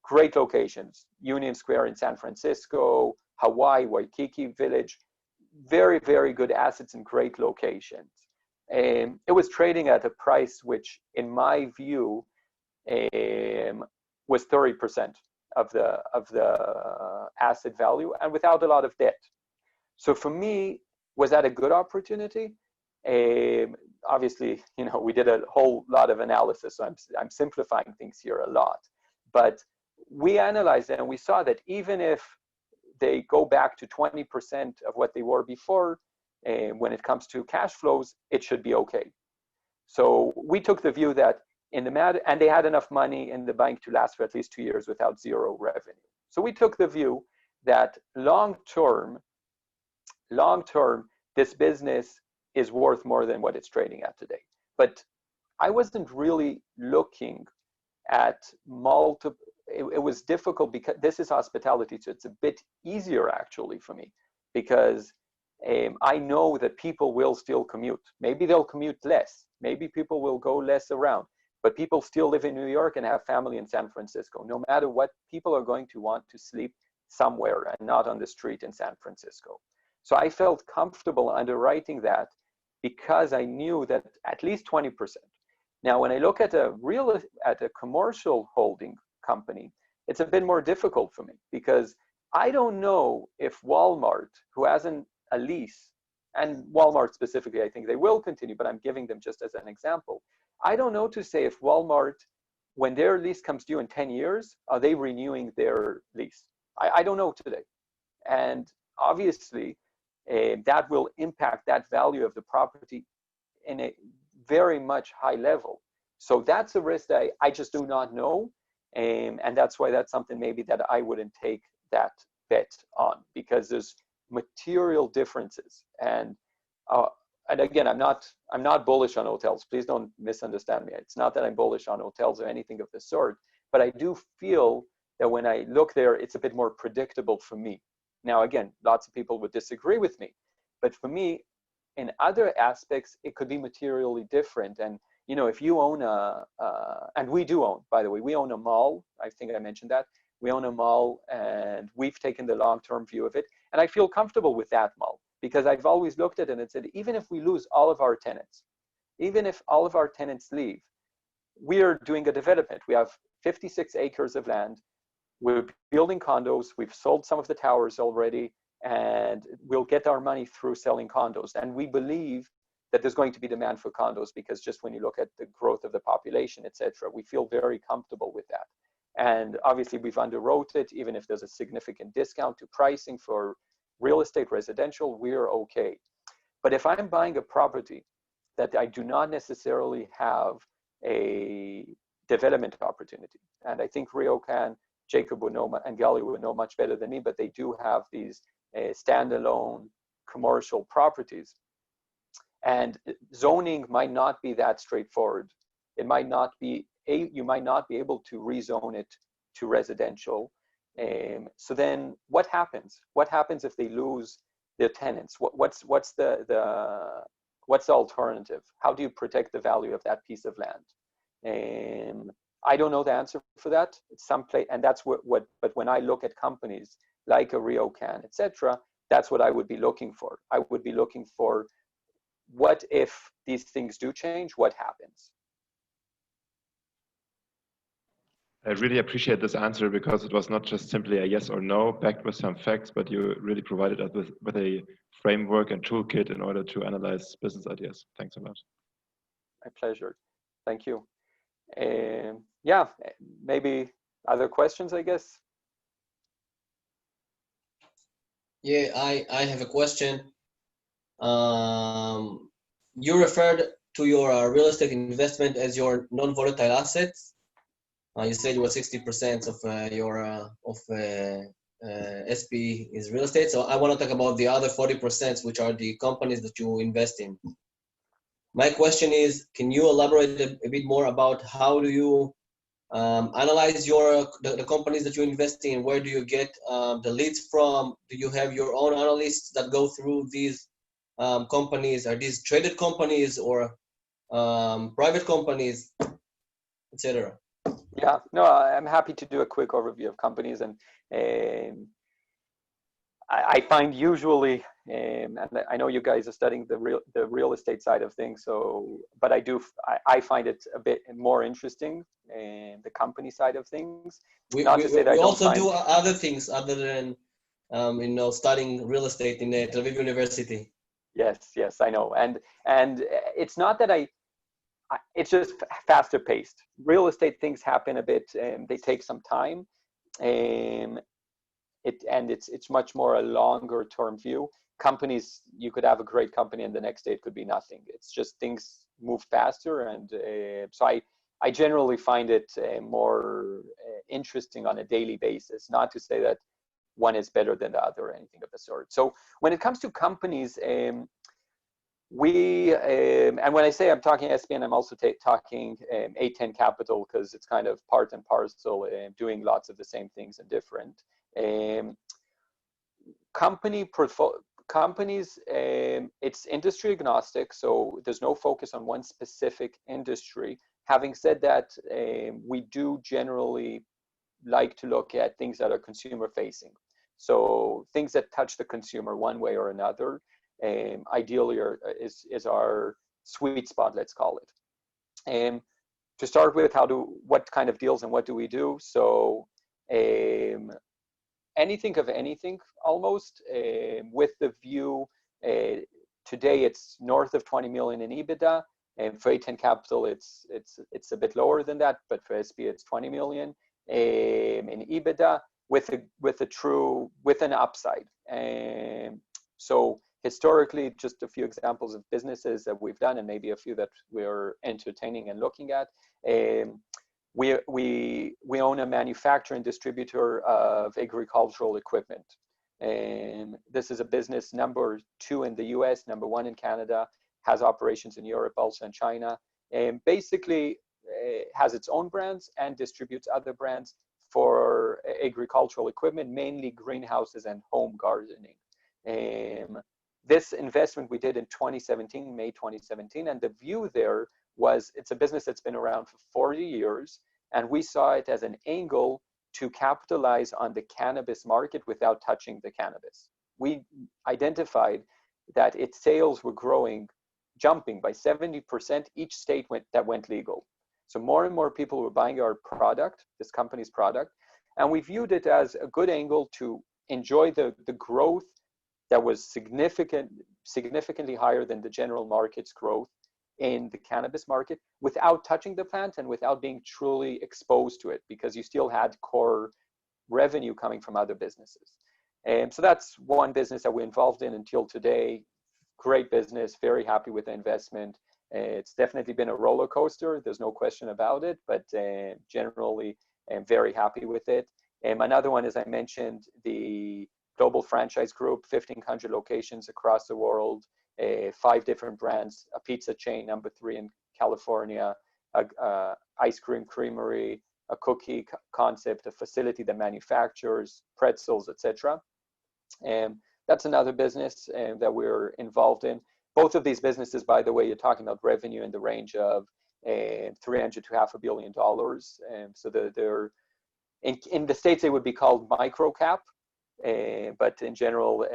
Speaker 13: Great locations, Union Square in San Francisco, Hawaii, Waikiki Village, very, very good assets and great locations. It was trading at a price which, in my view, was 30% of the asset value and without a lot of debt. So for me, was that a good opportunity? Obviously, we did a whole lot of analysis, so I'm simplifying things here a lot. But we analyzed it and we saw that even if they go back to 20% of what they were before, when it comes to cash flows, it should be okay. So we took the view that in the matter, and they had enough money in the bank to last for at least 2 years without zero revenue. So we took the view that long term, this business is worth more than what it's trading at today. But I wasn't really looking at multiple. It was difficult because this is hospitality, so it's a bit easier actually for me, because I know that people will still commute. Maybe they'll commute less. Maybe people will go less around, but people still live in New York and have family in San Francisco. No matter what, people are going to want to sleep somewhere and not on the street in San Francisco. So I felt comfortable underwriting that because I knew that at least 20%. Now, when I look at a commercial holding company, it's a bit more difficult for me because I don't know if Walmart, who has a lease, and Walmart specifically, I think they will continue, but I'm giving them just as an example. I don't know to say if Walmart, when their lease comes due in 10 years, are they renewing their lease? I don't know today. And obviously, that will impact that value of the property in a very much high level. So that's a risk that I just do not know. And that's why that's something maybe that I wouldn't take that bet on, because there's material differences. And again, I'm not bullish on hotels. Please don't misunderstand me. It's not that I'm bullish on hotels or anything of the sort, but I do feel that when I look there, it's a bit more predictable for me. Now, again, lots of people would disagree with me, but for me, in other aspects, it could be materially different. And if you own and we do own, by the way, we own a mall. I think I mentioned that. We own a mall, and we've taken the long-term view of it. And I feel comfortable with that mall because I've always looked at it and said, even if we lose all of our tenants, even if all of our tenants leave, we are doing a development. We have 56 acres of land. We're building condos. We've sold some of the towers already, and we'll get our money through selling condos. And we believe that there's going to be demand for condos because just when you look at the growth of the population, et cetera, we feel very comfortable with that. And obviously we've underwrote it, even if there's a significant discount to pricing for real estate residential, we're okay. But if I'm buying a property that I do not necessarily have a development opportunity, and I think Ryokan, Jacob would know, and Gali would know much better than me, but they do have these standalone commercial properties. And zoning might not be that straightforward. It might not be, you might not be able to rezone it to residential. So then what happens? What happens if they lose their tenants? What's the alternative? How do you protect the value of that piece of land? I don't know the answer for that. It's someplace, and that's but when I look at companies like a Ryokan, et cetera, that's what I would be looking for. I would be looking for, what if these things do change? What happens?
Speaker 1: I really appreciate this answer because it was not just simply a yes or no backed with some facts, but you really provided us with a framework and toolkit in order to analyze business ideas. Thanks a lot.
Speaker 13: My pleasure. Thank you. Yeah, maybe other questions, I guess.
Speaker 8: Yeah, I have a question. You referred to your real estate investment as your non-volatile assets. You said you were 60% of your SP is real estate. So I want to talk about the other 40%, which are the companies that you invest in. My question is, can you elaborate a bit more about how do you analyze the companies that you're investing in. Where do you get the leads from? Do you have your own analysts that go through these companies? Are these traded companies or private companies, etc.?
Speaker 13: Yeah, no, I'm happy to do a quick overview of companies, and I find usually, and I know you guys are studying the real estate side of things, so, but I find it a bit more interesting, the company side of things.
Speaker 8: We
Speaker 13: I
Speaker 8: also do other things other than studying real estate in Tel Aviv University.
Speaker 13: Yes, I know, and it's not that it's just faster paced. Real estate things happen a bit, and they take some time. It's much more a longer term view. Companies, you could have a great company and the next day it could be nothing. It's just things move faster, and so I generally find it more interesting on a daily basis. Not to say that one is better than the other or anything of the sort. So when it comes to companies, and when I say I'm talking SBN, I'm also talking A10 Capital, because it's kind of part and parcel, doing lots of the same things and different. Companies, it's industry agnostic, so there's no focus on one specific industry. Having said that, we do generally like to look at things that are consumer facing. So things that touch the consumer one way or another, ideally is our sweet spot, let's call it. To start with, what kind of deals and what do we do? So anything of anything almost, with the view, today it's north of 20 million in EBITDA, and for A10 Capital it's a bit lower than that, but for SB it's 20 million in EBITDA with an upside. So historically, just a few examples of businesses that we've done, and maybe a few that we're entertaining and looking at. We own a manufacturer and distributor of agricultural equipment. This is a business number 2 in the US, number 1 in Canada, has operations in Europe, also in China, and basically has its own brands and distributes other brands for agricultural equipment, mainly greenhouses and home gardening. This investment we did in 2017, May 2017, and the view there was it's a business that's been around for 40 years, and we saw it as an angle to capitalize on the cannabis market without touching the cannabis. We identified that its sales were jumping by 70% each state that went legal. So more and more people were buying our product, this company's product, and we viewed it as a good angle to enjoy the growth that was significantly higher than the general market's growth in the cannabis market, without touching the plant and without being truly exposed to it, because you still had core revenue coming from other businesses. And so that's one business that we're involved in until today. Great business, very happy with the investment. It's definitely been a roller coaster, there's no question about it, but generally I'm very happy with it. Another one, as I mentioned, the global franchise group, 1,500 locations across the world, 5 different brands, a pizza chain, number 3 in California, a ice cream creamery, a cookie concept, a facility that manufactures pretzels, etc. And that's another business that we're involved in. Both of these businesses, by the way, you're talking about revenue in the range of $300 to $500 million. So they're in the States, they would be called micro cap, but in general,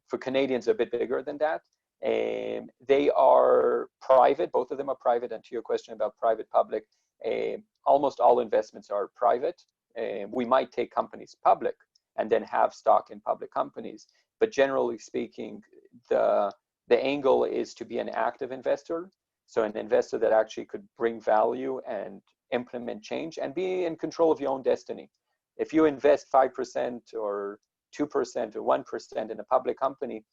Speaker 13: for Canadians, they're a bit bigger than that. They are private, both of them are private, and to your question about private public, almost all investments are private. We might take companies public and then have stock in public companies, but generally speaking, the angle is to be an active investor, so an investor that actually could bring value and implement change and be in control of your own destiny. If you invest 5% or 2% or 1% in a public company,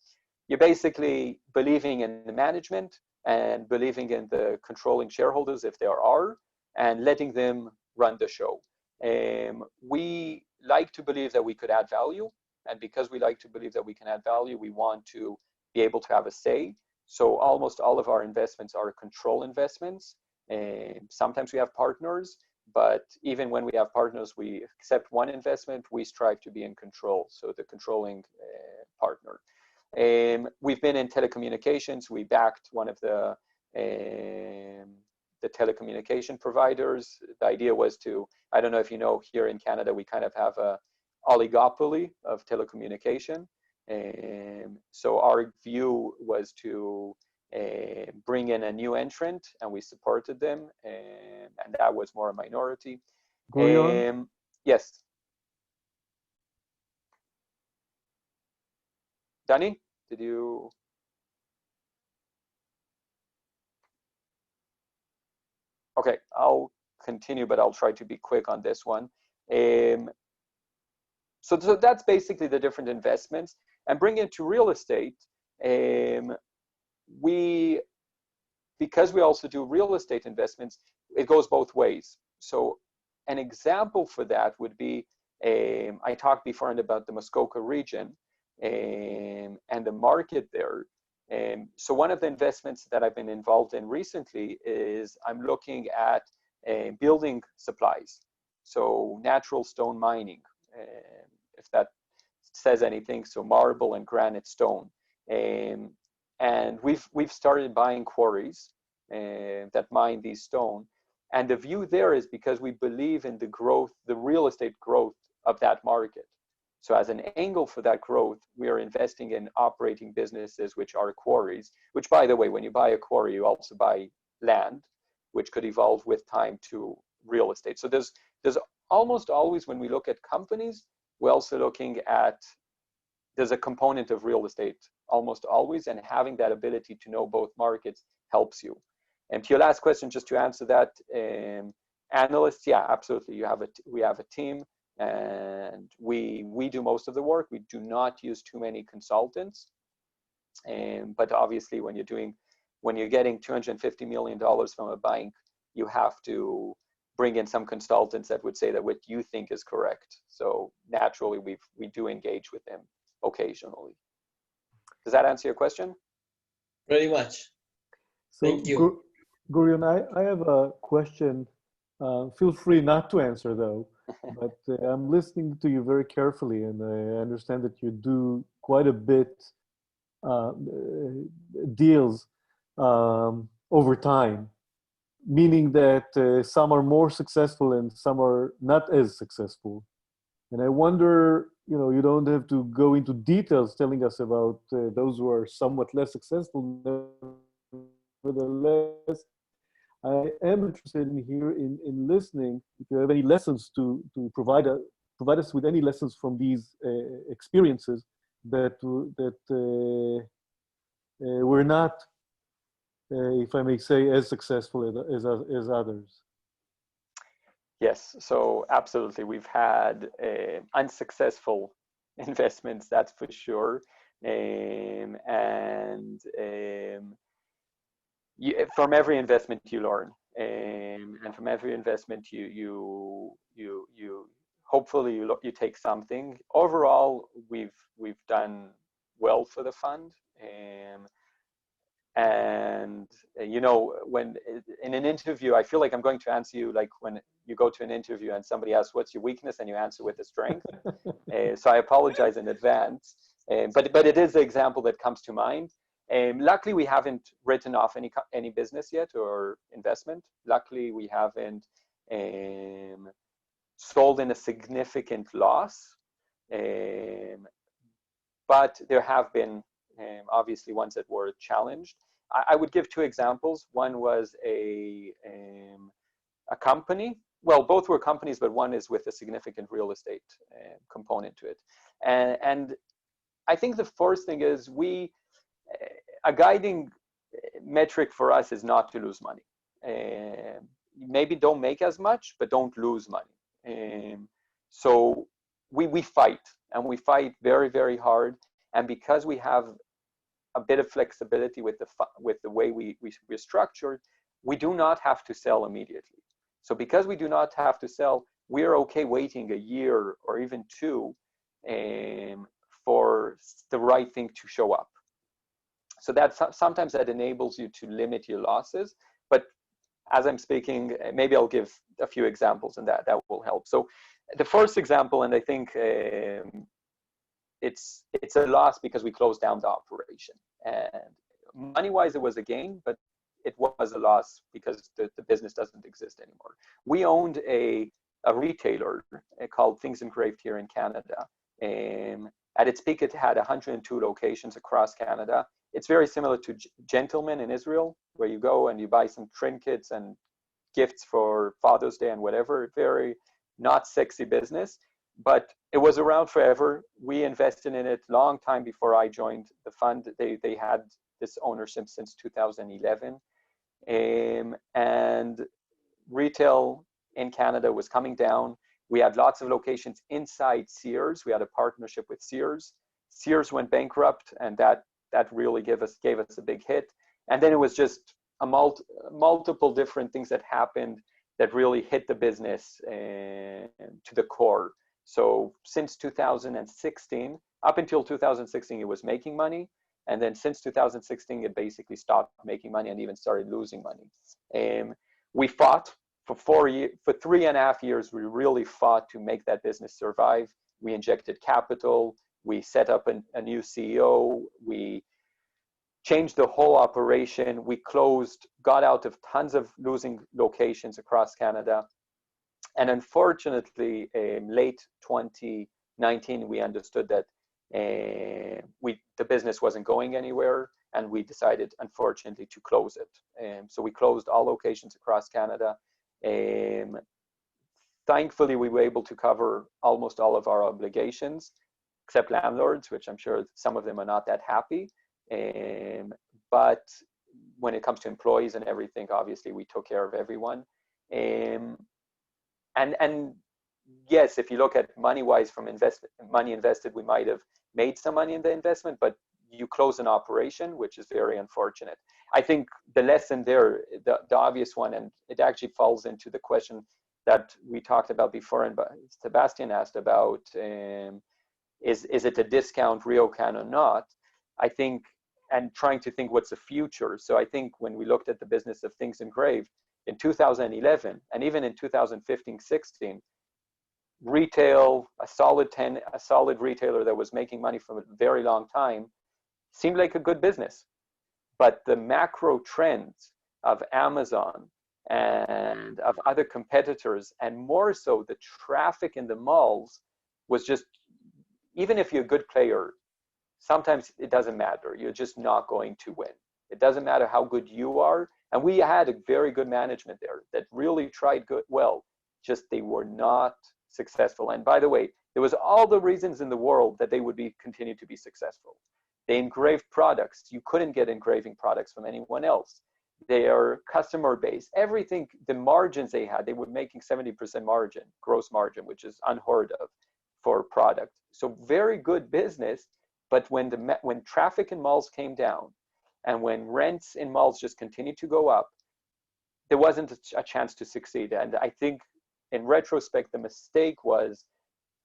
Speaker 13: you're basically believing in the management and believing in the controlling shareholders, if there are, and letting them run the show. We like to believe that we could add value, and because we like to believe that we can add value, we want to be able to have a say. So almost all of our investments are control investments. Sometimes we have partners, but even when we have partners, we accept one investment, we strive to be in control, so the controlling partner. We've been in telecommunications. We backed one of the telecommunication providers. The idea was to, I don't know if you know, here in Canada, we kind of have a oligopoly of telecommunication. So our view was to bring in a new entrant, and we supported them, and that was more a minority.
Speaker 2: Gurion?
Speaker 13: Yes. Danny, did you? Okay, I'll continue, but I'll try to be quick on this one. So that's basically the different investments. And bring it to real estate, because we also do real estate investments, it goes both ways. So an example for that would be, I talked before about the Muskoka region and the market there. So one of the investments that I've been involved in recently is I'm looking at building supplies. So natural stone mining, if that says anything, so marble and granite stone. And we've started buying quarries that mine these stone. And the view there is because we believe in the growth, the real estate growth of that market. So as an angle for that growth, we are investing in operating businesses, which are quarries, which, by the way, when you buy a quarry, you also buy land, which could evolve with time to real estate. So there's almost always, when we look at companies, we're also looking at, there's a component of real estate almost always, and having that ability to know both markets helps you. And to your last question, just to answer that, analysts, yeah, absolutely. We have a team, and we do most of the work. We do not use too many consultants. But obviously, when you're getting $250 million from a bank, you have to bring in some consultants that would say that what you think is correct. So naturally, we do engage with them occasionally. Does that answer your question?
Speaker 8: Very much.
Speaker 2: So,
Speaker 8: thank you.
Speaker 2: Gurion, I have a question. Feel free not to answer though, but I'm listening to you very carefully, and I understand that you do quite a bit deals over time, meaning that some are more successful and some are not as successful. And I wonder, you don't have to go into details telling us about those who are somewhat less successful. Nevertheless, I am interested in listening. If you have any lessons to provide us with any lessons from these experiences that were not, if I may say, as successful as others.
Speaker 13: Yes, so absolutely. We've had unsuccessful investments, that's for sure. From every investment you learn, and from every investment you hopefully you take something. Overall, we've done well for the fund. And when in an interview, I feel like I'm going to answer you like when you go to an interview and somebody asks what's your weakness and you answer with a strength. So I apologize in advance, but it is the example that comes to mind. Luckily, we haven't written off any business yet or investment. Luckily, we haven't sold in a significant loss, but there have been obviously ones that were challenged. I would give two examples. One was a company. Well, both were companies, but one is with a significant real estate component to it. And I think the first thing is a guiding metric for us is not to lose money. Maybe don't make as much, but don't lose money. So we fight, and we fight very, very hard. And because we have a bit of flexibility with the way we're structured, we do not have to sell immediately. So because we do not have to sell, we're okay waiting a year or even two for the right thing to show up. So that sometimes that enables you to limit your losses. But as I'm speaking, maybe I'll give a few examples, and that will help. So the first example, and I think it's a loss because we closed down the operation. And money-wise, it was a gain, but it was a loss because the business doesn't exist anymore. We owned a retailer called Things Engraved here in Canada. At its peak, it had 102 locations across Canada. It's very similar to Gentleman in Israel, where you go and you buy some trinkets and gifts for Father's Day and whatever. Very not sexy business, but it was around forever. We invested in it long time before I joined the fund. They had this ownership since 2011. And retail in Canada was coming down. We had lots of locations inside Sears. We had a partnership with Sears. Sears went bankrupt, and that really gave us a big hit. And then it was just a multiple different things that happened that really hit the business to the core. So since 2016, up until 2016, it was making money. And then since 2016, it basically stopped making money and even started losing money. We fought for 3.5 years. We really fought to make that business survive. We injected capital. We set up a new CEO. We changed the whole operation. We closed, got out of tons of losing locations across Canada. And unfortunately, late 2019, we understood that the business wasn't going anywhere, and we decided, unfortunately, to close it. So we closed all locations across Canada. Thankfully, we were able to cover almost all of our obligations, except landlords, which I'm sure some of them are not that happy. But when it comes to employees and everything, obviously, we took care of everyone. And yes, if you look at money-wise from money invested, we might have made some money in the investment, but you close an operation, which is very unfortunate. I think the lesson there, the obvious one, and it actually falls into the question that we talked about before, and Sebastian asked about, is it a discount RioCan or not? I think, and trying to think what's the future. So I think when we looked at the business of Things Engraved in 2011, and even in 2015-16, retail, a solid retailer that was making money for a very long time, seemed like a good business. But the macro trends of Amazon and of other competitors, and more so the traffic in the malls, was just, even if you're a good player, sometimes it doesn't matter. You're just not going to win. It doesn't matter how good you are. And we had a very good management there that really tried well, just they were not successful. And by the way, there was all the reasons in the world that they would continue to be successful. They engraved products. You couldn't get engraving products from anyone else. Their customer base, everything, the margins they had, they were making 70% margin, gross margin, which is unheard of for a product. So very good business. But when traffic in malls came down, and when rents in malls just continued to go up, there wasn't a chance to succeed. And I think in retrospect, the mistake was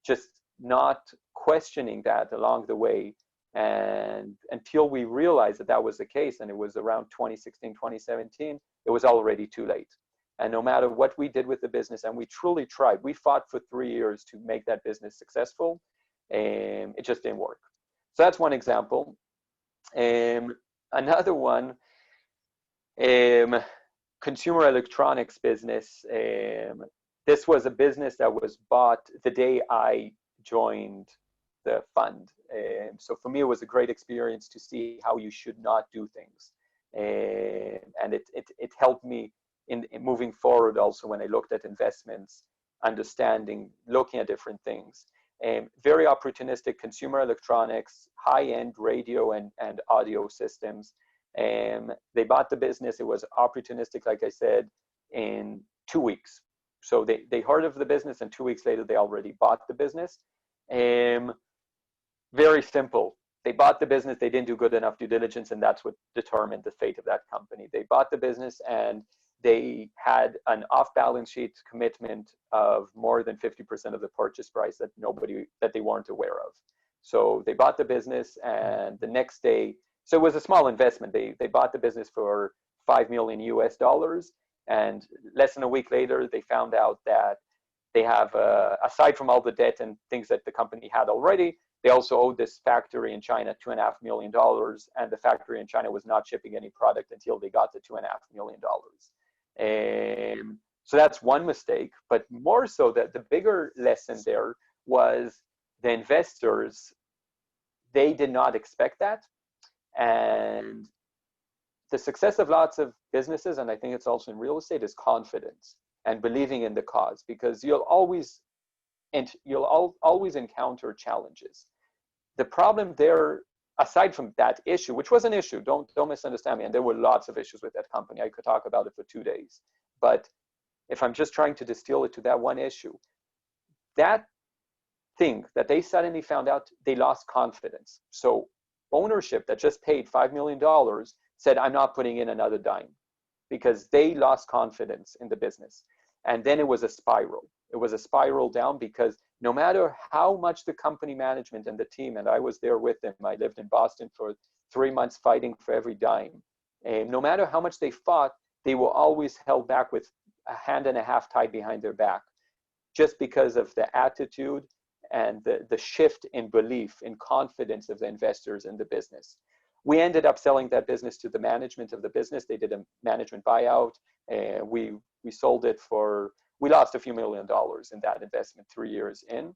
Speaker 13: just not questioning that along the way. And until we realized that that was the case, and it was around 2016, 2017, it was already too late. And no matter what we did with the business, and we truly tried, we fought for 3 years to make that business successful, and it just didn't work. So that's one example. Another one, consumer electronics business. This was a business that was bought the day I joined the fund. So for me, it was a great experience to see how you should not do things. And it helped me in moving forward also when I looked at investments, understanding, looking at different things. Very opportunistic consumer electronics, high-end radio and audio systems. They bought the business. It was opportunistic, like I said, in 2 weeks. So they heard of the business, and 2 weeks later, they already bought the business. Very simple. They bought the business. They didn't do good enough due diligence, and that's what determined the fate of that company. They bought the business, and they had an off-balance sheet commitment of more than 50% of the purchase price that they weren't aware of. So they bought the business, and the next day, so it was a small investment. They bought the business for $5 million US, And less than a week later, they found out that they have, aside from all the debt and things that the company had already, they also owed this factory in China $2.5 million, and the factory in China was not shipping any product until they got the $2.5 million. So that's one mistake, but more so that the bigger lesson there was the investors, they did not expect that. And the success of lots of businesses, and I think it's also in real estate, is confidence and believing in the cause, because you'll always encounter challenges. The problem there, aside from that issue, which was an issue, don't misunderstand me, and there were lots of issues with that company. I could talk about it for 2 days. But if I'm just trying to distill it to that one issue, that thing that they suddenly found out, they lost confidence. So ownership that just paid $5 million said, I'm not putting in another dime, because they lost confidence in the business. And then it was a spiral. It was a spiral down, because no matter how much the company management and the team, and I was there with them, I lived in Boston for 3 months fighting for every dime. And no matter how much they fought, they were always held back with a hand and a half tied behind their back, just because of the attitude and the shift in belief, in confidence of the investors in the business. We ended up selling that business to the management of the business. They did a management buyout. We sold it for, we lost a few $1 million in that investment 3 years in.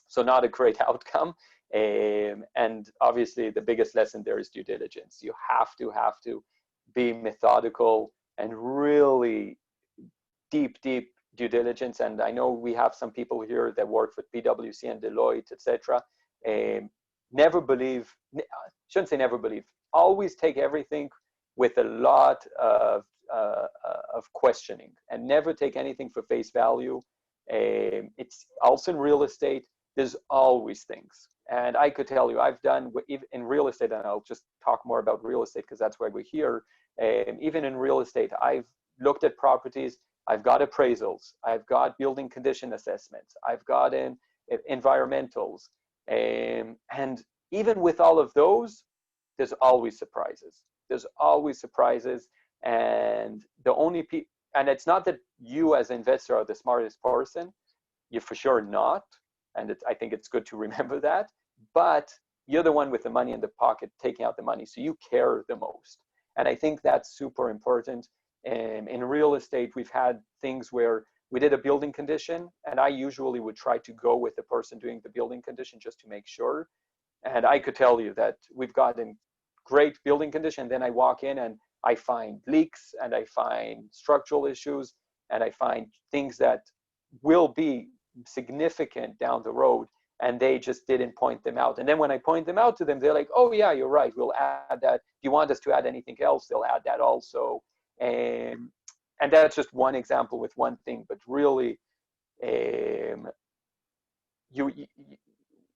Speaker 13: So not a great outcome. And obviously the biggest lesson there is due diligence. You have to be methodical and really deep due diligence. And I know we have some people here that work for PwC and Deloitte, etc. Never believe, shouldn't say never believe, always take everything with a lot of questioning, and never take anything for face value. It's also in real estate, there's always things. And I could tell you, I've done, in real estate, and I'll just talk more about real estate because that's why we're here. Even in real estate, I've looked at properties, I've got appraisals, I've got building condition assessments, I've got environmentals. And even with all of those, there's always surprises. There's always surprises. And the only people, and it's not that you as an investor are the smartest person, you're for sure not. And I think it's good to remember that, but you're the one with the money in the pocket, taking out the money. So you care the most. And I think that's super important. In real estate, we've had things where we did a building condition, and I usually would try to go with the person doing the building condition just to make sure. And I could tell you that we've gotten great building condition. Then I walk in and I find leaks, and I find structural issues, and I find things that will be significant down the road, and they just didn't point them out. And then when I point them out to them, they're like, oh yeah, you're right, we'll add that. Do you want us to add anything else? They'll add that also. And that's just one example with one thing, but really,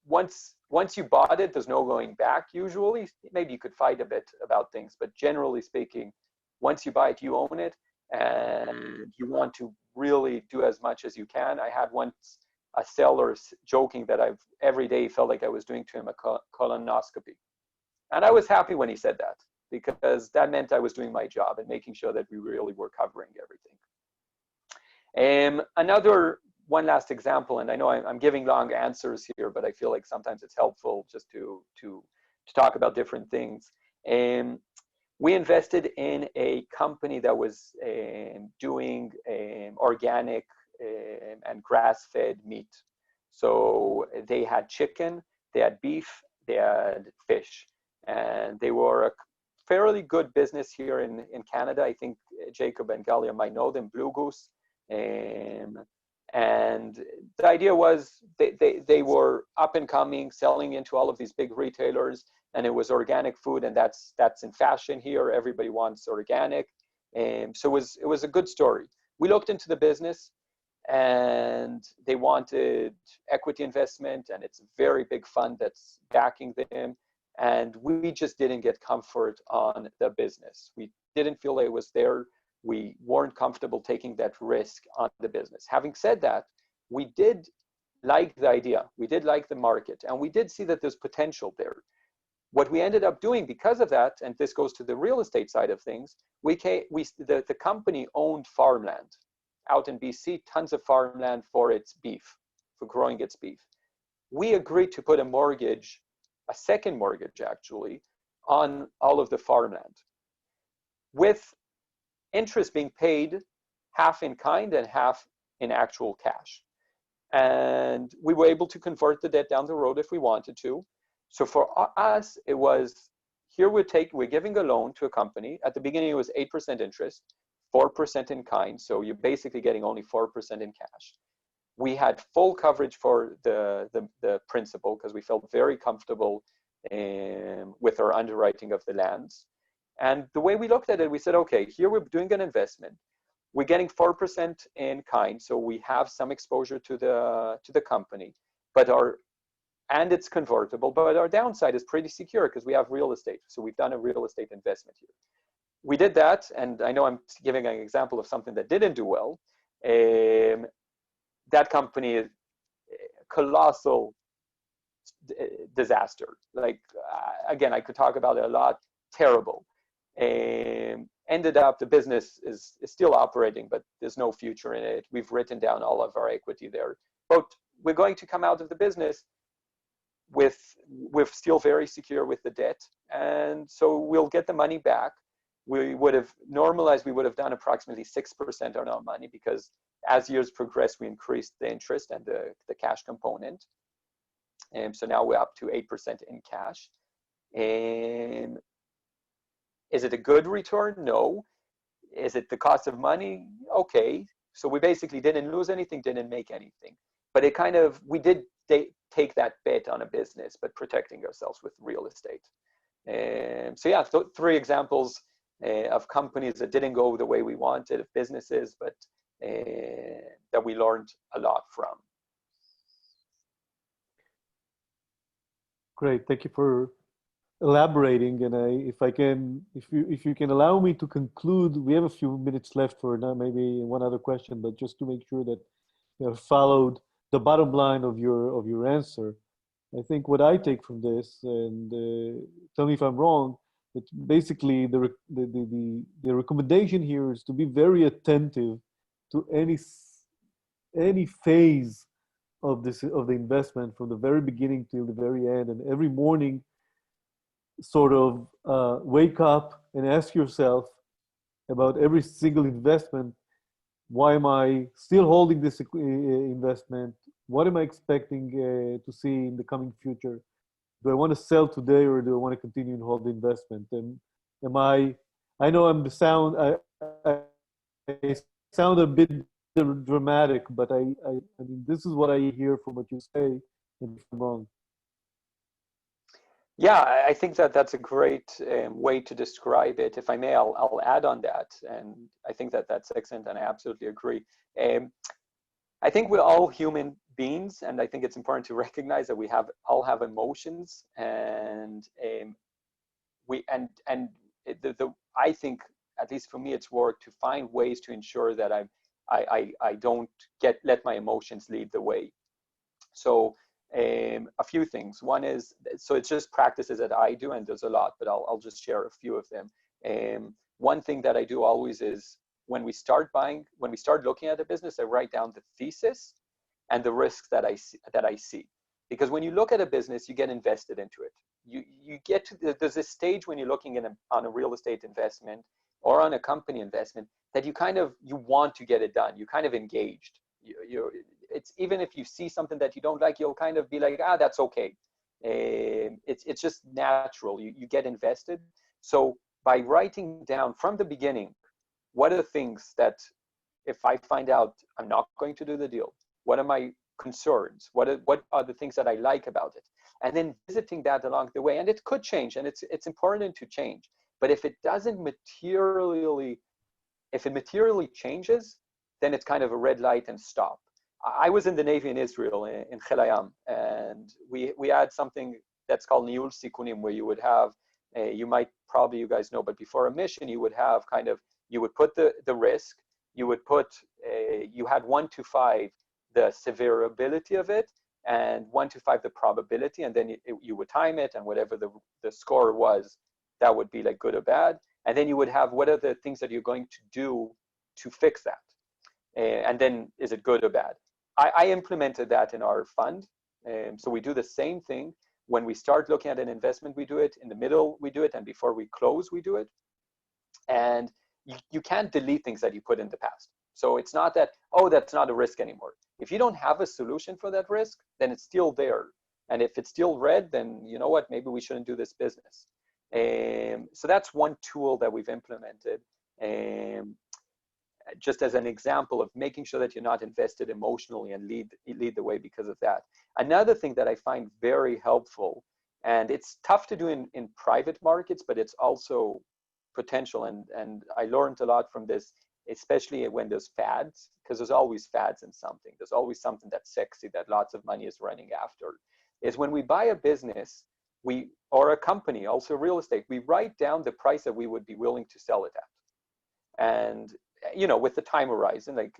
Speaker 13: once you bought it, there's no going back usually. Maybe you could fight a bit about things, but generally speaking, once you buy it, you own it, and you want to really do as much as you can. I had once a seller joking that I've every day felt like I was doing to him a colonoscopy. And I was happy when he said that, because that meant I was doing my job and making sure that we really were covering everything. One last example, and I know I'm giving long answers here, but I feel like sometimes it's helpful just to talk about different things. We invested in a company that was doing organic and grass-fed meat. So they had chicken, they had beef, they had fish, and they were a fairly good business here in Canada. I think Jacob and Galia might know them, Blue Goose. And the idea was they were up and coming, selling into all of these big retailers, and it was organic food, and that's in fashion here. Everybody wants organic. So it was a good story. We looked into the business, and they wanted equity investment, and it's a very big fund that's backing them. And we just didn't get comfort on the business. We didn't feel it was there. We weren't comfortable taking that risk on the business. Having said that, we did like the idea. We did like the market, and we did see that there's potential there. what we ended up doing because of that, and this goes to the real estate side of things, the company owned farmland out in BC, tons of farmland for its beef, for growing its beef. We agreed to put a mortgage, a second mortgage actually, on all of the farmland, with interest being paid half in kind and half in actual cash. And we were able to convert the debt down the road if we wanted to. So for us, it was, here we're giving a loan to a company. At the beginning, it was 8% interest, 4% in kind. So you're basically getting only 4% in cash. We had full coverage for the principal because we felt very comfortable with our underwriting of the lands. And the way we looked at it, we said, okay, here we're doing an investment. We're getting 4% in kind, so we have some exposure to the company, and it's convertible, but our downside is pretty secure because we have real estate. So we've done a real estate investment here. We did that, and I know I'm giving an example of something that didn't do well. That company is colossal disaster. Like, again, I could talk about it a lot, terrible. Ended up, the business is still operating, but there's no future in it. We've written down all of our equity there. But we're going to come out of the business with still very secure with the debt. And so we'll get the money back. We would have normalized, we would have done approximately 6% on our money because as years progress, we increased the interest and the cash component. And so now we're up to 8% in cash. And is it a good return? No. Is it the cost of money? Okay. So we basically didn't lose anything, didn't make anything. But it kind of, we did take that bet on a business, but protecting ourselves with real estate. So yeah, 3 examples of companies that didn't go the way we wanted, of businesses, but that we learned a lot from.
Speaker 2: Great, thank you for elaborating. And if you can allow me to conclude, we have a few minutes left for now, maybe one other question, but just to make sure that you have followed the bottom line of your answer. I think what I take from this, and tell me if I'm wrong, that basically the recommendation here is to be very attentive to any phase of the investment from the very beginning till the very end, and every morning sort of wake up and ask yourself about every single investment. Why am I still holding this investment? What am I expecting to see in the coming future? Do I want to sell today, or do I want to continue and hold the investment? And I know I sound a bit dramatic, but I mean, this is what I hear from what you say, and if I'm wrong.
Speaker 13: Yeah, I think that's a great way to describe it. If I may, I'll add on that. And I think that's excellent, and I absolutely agree. I think we're all human beings, and I think it's important to recognize that we all have emotions, and I think, at least for me, it's work to find ways to ensure that I don't let my emotions lead the way. So a few things. One is, so it's just practices that I do, and there's a lot, but I'll just share a few of them. One thing that I do always is, when we start looking at a business, I write down the thesis and the risks that I see. Because when you look at a business, you get invested into it. You get to, there's this stage when you're looking on a real estate investment or on a company investment that you want to get it done. You're kind of engaged. It's, even if you see something that you don't like, you'll kind of be like, that's okay. It's just natural. You get invested. So by writing down from the beginning, what are the things that, if I find out I'm not going to do the deal, what are my concerns? What are the things that I like about it? And then visiting that along the way. And it could change, and it's important to change. But if it doesn't materially changes, then it's kind of a red light and stop. I was in the Navy in Israel, in Chel Hayam, and we had something that's called Niul Sikunim, where you would have, you guys know, but before a mission, you would have you would put the risk, you would put, you had 1 to 5, the severability of it, and 1 to 5 the probability, and then you would time it, and whatever the score was, that would be like good or bad. And then you would have what are the things that you're going to do to fix that, and then is it good or bad. I implemented that in our fund. So we do the same thing. When we start looking at an investment, we do it. In the middle, we do it. And before we close, we do it. And you can't delete things that you put in the past. So it's not that, oh, that's not a risk anymore. If you don't have a solution for that risk, then it's still there. And if it's still red, then you know what, maybe we shouldn't do this business. So that's one tool that we've implemented. Just as an example of making sure that you're not invested emotionally and lead the way because of that. Another thing that I find very helpful, and it's tough to do in private markets, but it's also potential. And I learned a lot from this, especially when there's fads, because there's always fads in something. There's always something that's sexy that lots of money is running after. Is when we buy a business, or a company, also real estate, we write down the price that we would be willing to sell it at. And you know, with the time horizon, like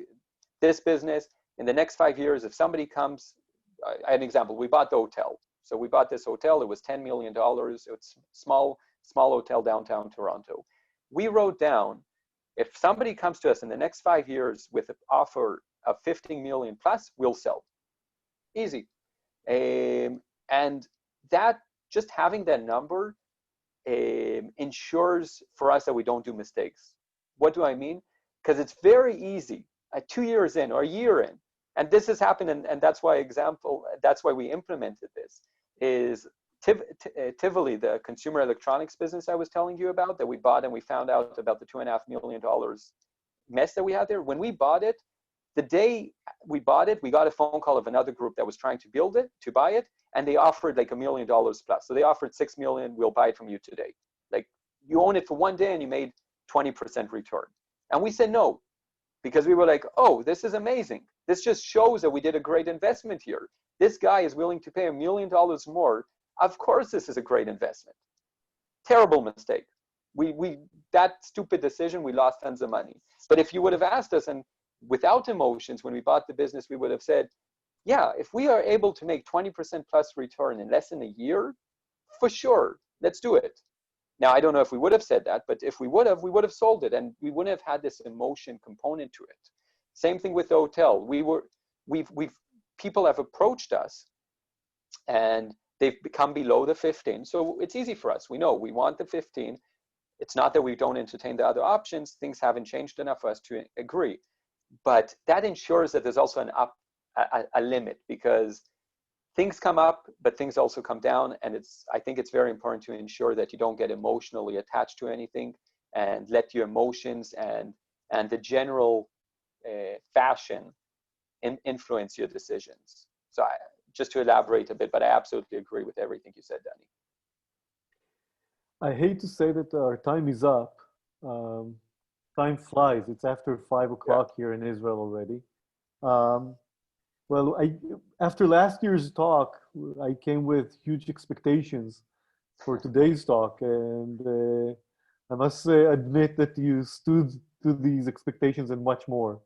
Speaker 13: this business, in the next 5 years, if somebody comes, I had an example, we bought the hotel. So we bought this hotel, it was $10 million, it's small hotel downtown Toronto. We wrote down, if somebody comes to us in the next 5 years with an offer of 15 million plus, we'll sell. Easy. And that, just having that number ensures for us that we don't do mistakes. What do I mean? Because it's very easy 2 years in or a year in, and this has happened, and that's why we implemented this, is Tivoli, the consumer electronics business I was telling you about that we bought, and we found out about the $2.5 million mess that we had there. When we bought it, the day we bought it, we got a phone call of another group that was trying to buy it, and they offered like $1 million plus. So they offered $6 million, we'll buy it from you today. Like, you own it for 1 day and you made 20% return. And we said no, because we were like, oh, this is amazing. This just shows that we did a great investment here. This guy is willing to pay $1 million more. Of course, this is a great investment. Terrible mistake. That stupid decision, we lost tons of money. But if you would have asked us, and without emotions, when we bought the business, we would have said, yeah, if we are able to make 20% plus return in less than a year, for sure, let's do it. Now, I don't know if we would have said that, but if we would have sold it, and we wouldn't have had this emotion component to it. Same thing with the hotel. People have approached us, and they've become below the 15. So it's easy for us. We know we want the 15. It's not that we don't entertain the other options. Things haven't changed enough for us to agree. But that ensures that there's also a limit, because things come up, but things also come down. And I think it's very important to ensure that you don't get emotionally attached to anything, and let your emotions and the general fashion influence your decisions. So just to elaborate a bit, but I absolutely agree with everything you said, Danny.
Speaker 2: I hate to say that our time is up. Time flies. It's after 5 o'clock here in Israel already. Well, after last year's talk, I came with huge expectations for today's talk, and I must admit that you stood to these expectations and much more.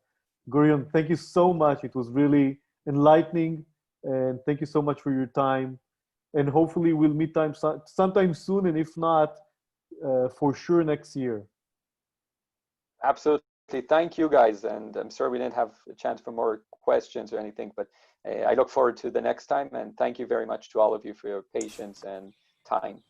Speaker 2: Gurion, thank you so much. It was really enlightening, and thank you so much for your time. And hopefully we'll meet sometime soon, and if not, for sure next year.
Speaker 13: Absolutely. Thank you, guys. And I'm sorry we didn't have a chance for more questions or anything, but I look forward to the next time. And thank you very much to all of you for your patience and time.